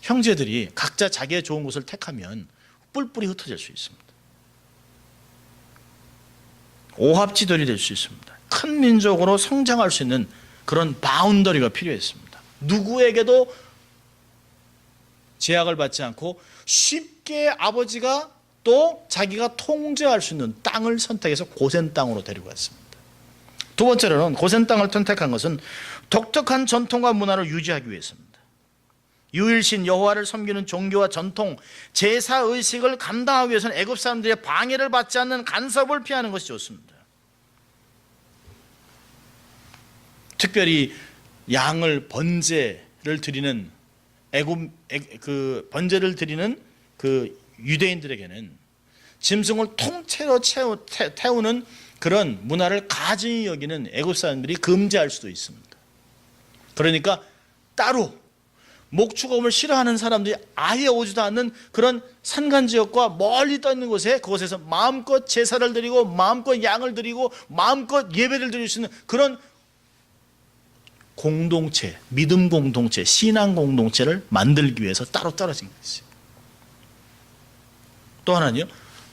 [SPEAKER 1] 형제들이 각자 자기의 좋은 곳을 택하면 뿔뿔이 흩어질 수 있습니다. 오합지졸이 될 수 있습니다. 큰 민족으로 성장할 수 있는 그런 바운더리가 필요했습니다. 누구에게도 제약을 받지 않고 쉽게 아버지가 또 자기가 통제할 수 있는 땅을 선택해서 고센 땅으로 데리고 갔습니다. 두 번째로는 고센 땅을 선택한 것은 독특한 전통과 문화를 유지하기 위해서입니다. 유일신 여호와를 섬기는 종교와 전통, 제사의식을 감당하기 위해서는 애굽 사람들의 방해를 받지 않는 간섭을 피하는 것이 좋습니다. 특별히 양을 번제를 드리는 번제를 드리는 그 유대인들에게는 짐승을 통째로 태우는 그런 문화를 가증히 여기는 애굽 사람들이 금지할 수도 있습니다. 그러니까 따로 목축업을 싫어하는 사람들이 아예 오지도 않는 그런 산간지역과 멀리 떠 있는 곳에 그곳에서 마음껏 제사를 드리고 마음껏 양을 드리고 마음껏 예배를 드릴 수 있는 그런 공동체, 믿음 공동체, 신앙 공동체를 만들기 위해서 따로 떨어진 것이죠. 또 하나는요,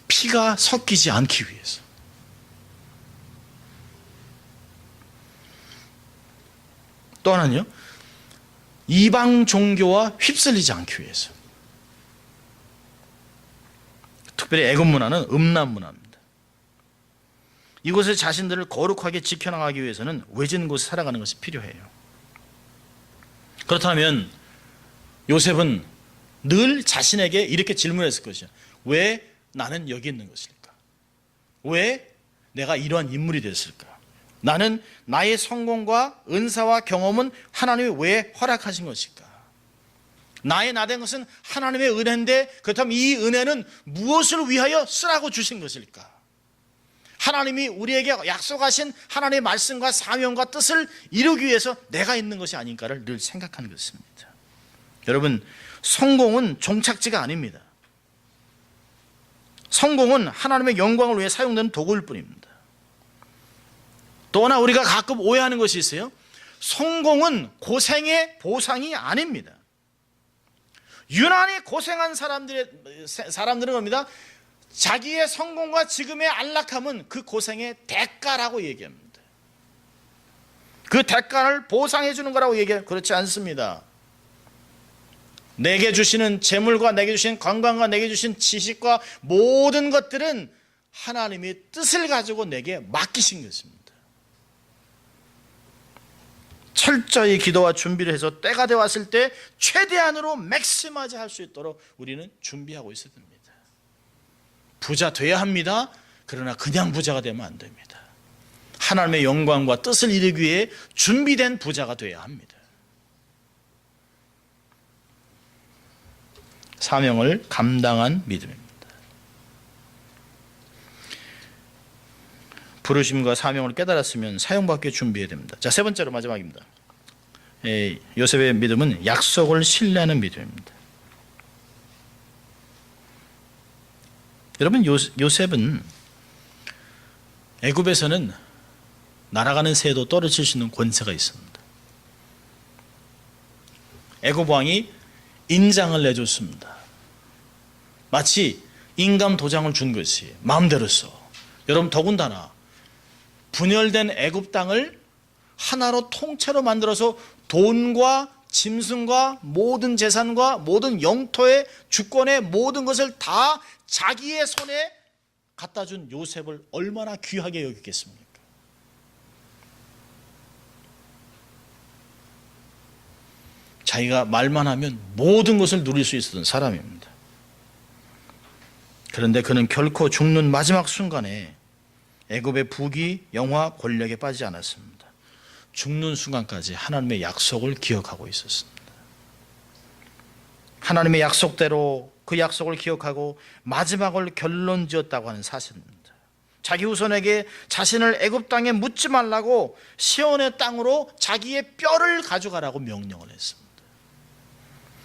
[SPEAKER 1] 피가 섞이지 않기 위해서. 또 하나는요, 이방 종교와 휩쓸리지 않기 위해서. 특별히 애굽 문화는 음란 문화입니다. 이곳에 자신들을 거룩하게 지켜나가기 위해서는 외진 곳에 살아가는 것이 필요해요. 그렇다면 요셉은 늘 자신에게 이렇게 질문했을 것이죠. 왜 나는 여기 있는 것일까? 왜 내가 이러한 인물이 됐을까? 나는 나의 성공과 은사와 경험은 하나님이 왜 허락하신 것일까? 나의 나된 것은 하나님의 은혜인데 그렇다면 이 은혜는 무엇을 위하여 쓰라고 주신 것일까? 하나님이 우리에게 약속하신 하나님의 말씀과 사명과 뜻을 이루기 위해서 내가 있는 것이 아닌가를 늘 생각하는 것입니다. 여러분, 성공은 종착지가 아닙니다. 성공은 하나님의 영광을 위해 사용되는 도구일 뿐입니다. 또 하나 우리가 가끔 오해하는 것이 있어요. 성공은 고생의 보상이 아닙니다. 유난히 고생한 사람들은 겁니다. 자기의 성공과 지금의 안락함은 그 고생의 대가라고 얘기합니다. 그 대가를 보상해 주는 거라고 얘기해요. 그렇지 않습니다. 내게 주시는 재물과 내게 주신 건강과 내게 주신 지식과 모든 것들은 하나님의 뜻을 가지고 내게 맡기신 것입니다. 철저히 기도와 준비를 해서 때가 되어 왔을 때 최대한으로 맥시마이즈 할 수 있도록 우리는 준비하고 있어야 됩니다. 부자 돼야 합니다. 그러나 그냥 부자가 되면 안 됩니다. 하나님의 영광과 뜻을 이루기 위해 준비된 부자가 돼야 합니다. 사명을 감당한 믿음입니다. 부르심과 사명을 깨달았으면 사용받기 준비해야 됩니다. 자, 세 번째로 마지막입니다. 요셉의 믿음은 약속을 신뢰하는 믿음입니다. 여러분, 요셉은 애굽에서는 날아가는 새도 떨어질 수 있는 권세가 있습니다. 애굽 왕이 인장을 내줬습니다. 마치 인감 도장을 준 것이 마음대로 써. 여러분, 더군다나 분열된 애굽 땅을 하나로 통째로 만들어서 돈과 짐승과 모든 재산과 모든 영토의 주권의 모든 것을 다 자기의 손에 갖다 준 요셉을 얼마나 귀하게 여기겠습니까? 자기가 말만 하면 모든 것을 누릴 수 있었던 사람입니다. 그런데 그는 결코 죽는 마지막 순간에 애굽의 부귀, 영화, 권력에 빠지지 않았습니다. 죽는 순간까지 하나님의 약속을 기억하고 있었습니다. 하나님의 약속대로 그 약속을 기억하고 마지막을 결론지었다고 하는 사실입니다. 자기 후손에게 자신을 애굽 땅에 묻지 말라고 시온의 땅으로 자기의 뼈를 가져가라고 명령을 했습니다.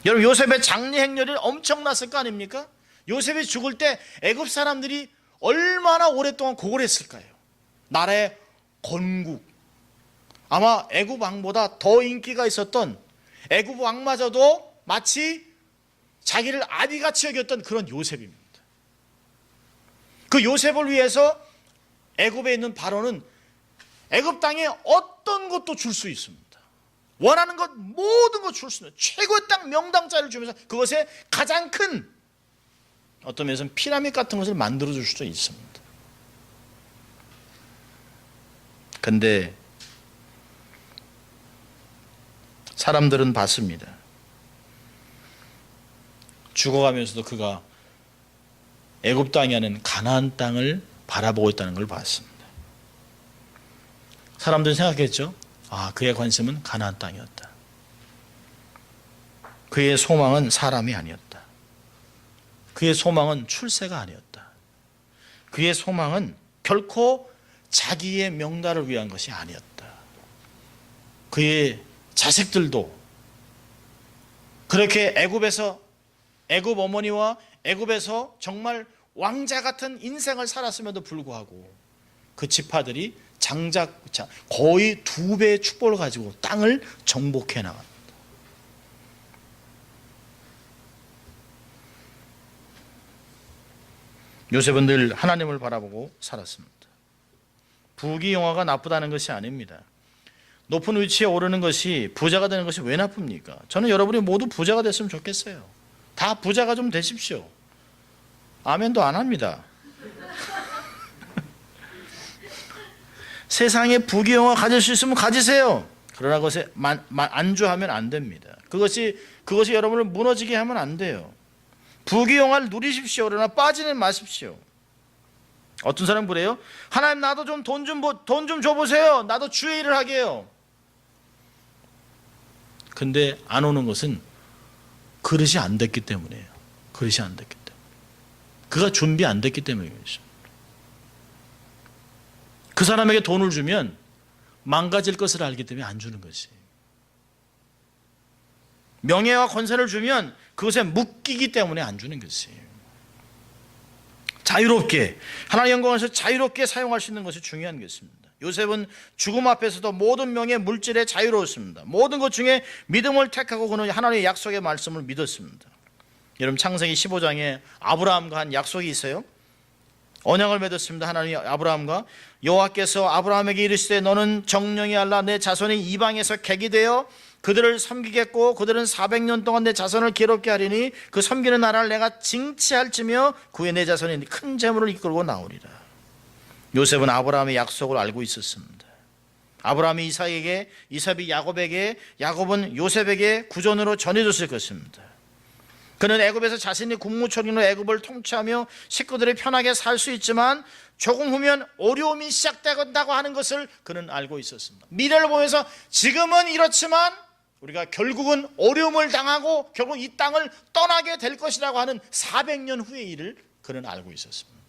[SPEAKER 1] 여러분, 요셉의 장례 행렬이 엄청났을 거 아닙니까? 요셉이 죽을 때 애굽 사람들이 얼마나 오랫동안 고걸했을까요? 나라의 건국, 아마 애굽 왕보다 더 인기가 있었던 애굽 왕마저도 마치 자기를 아비같이 여겼던 그런 요셉입니다. 그 요셉을 위해서 애굽에 있는 바로는 애굽 땅에 어떤 것도 줄 수 있습니다. 원하는 것 모든 것 줄 수 있는 최고의 땅 명당자를 주면서 그것에 가장 큰 어떤 면에서는 피라미드 같은 것을 만들어 줄 수도 있습니다. 근데 사람들은 봤습니다. 죽어가면서도 그가 애굽 땅이 아닌 가나안 땅을 바라보고 있다는 걸 봤습니다. 사람들은 생각했죠. 그의 관심은 가나안 땅이었다. 그의 소망은 사람이 아니었다. 그의 소망은 출세가 아니었다. 그의 소망은 결코 자기의 명다를 위한 것이 아니었다. 그의 자식들도 그렇게 애굽 어머니와 애굽에서 정말 왕자 같은 인생을 살았음에도 불구하고 그 지파들이 거의 2배의 축복을 가지고 땅을 정복해 나갑니다. 요셉은 늘 하나님을 바라보고 살았습니다. 부귀영화가 나쁘다는 것이 아닙니다. 높은 위치에 오르는 것이, 부자가 되는 것이 왜 나쁩니까? 저는 여러분이 모두 부자가 됐으면 좋겠어요. 다 부자가 좀 되십시오. 아멘도 안 합니다. 세상에 부귀영화 가질 수 있으면 가지세요. 그러나 그것에 안주하면 안 됩니다. 그것이 여러분을 무너지게 하면 안 돼요. 부귀영화를 누리십시오. 그러나 빠지는 마십시오. 어떤 사람은 그래요. 하나님, 나도 좀 돈 좀 줘보세요. 나도 주의 일을 하게 해요. 근데 안 오는 것은 그릇이 안 됐기 때문이에요. 그릇이 안 됐기 때문에. 그가 준비 안 됐기 때문이죠. 그 사람에게 돈을 주면 망가질 것을 알기 때문에 안 주는 것이. 명예와 권세를 주면 그것에 묶이기 때문에 안 주는 것이. 자유롭게, 하나님의 영광에서 자유롭게 사용할 수 있는 것이 중요한 것입니다. 요셉은 죽음 앞에서도 모든 명예 물질에 자유로웠습니다. 모든 것 중에 믿음을 택하고 그는 하나님의 약속의 말씀을 믿었습니다. 여러분, 창세기 15장에 아브라함과 한 약속이 있어요. 언약을 맺었습니다. 하나님이 아브라함과 여호와께서 아브라함에게 이르시되 너는 정령이 알라 내 자손이 이방에서 객이 되어 그들을 섬기겠고 그들은 400년 동안 내 자손을 괴롭게 하리니 그 섬기는 나라를 내가 징치할지며 그의 내 자손이 큰 재물을 이끌고 나오리라. 요셉은 아브라함의 약속을 알고 있었습니다. 아브라함이 이삭에게, 이삭이 야곱에게, 야곱은 요셉에게 구전으로 전해줬을 것입니다. 그는 애굽에서 자신이 국무총리로 애굽을 통치하며 식구들이 편하게 살 수 있지만 조금 후면 어려움이 시작된다고 하는 것을 그는 알고 있었습니다. 미래를 보면서 지금은 이렇지만 우리가 결국은 어려움을 당하고 결국 이 땅을 떠나게 될 것이라고 하는 400년 후의 일을 그는 알고 있었습니다.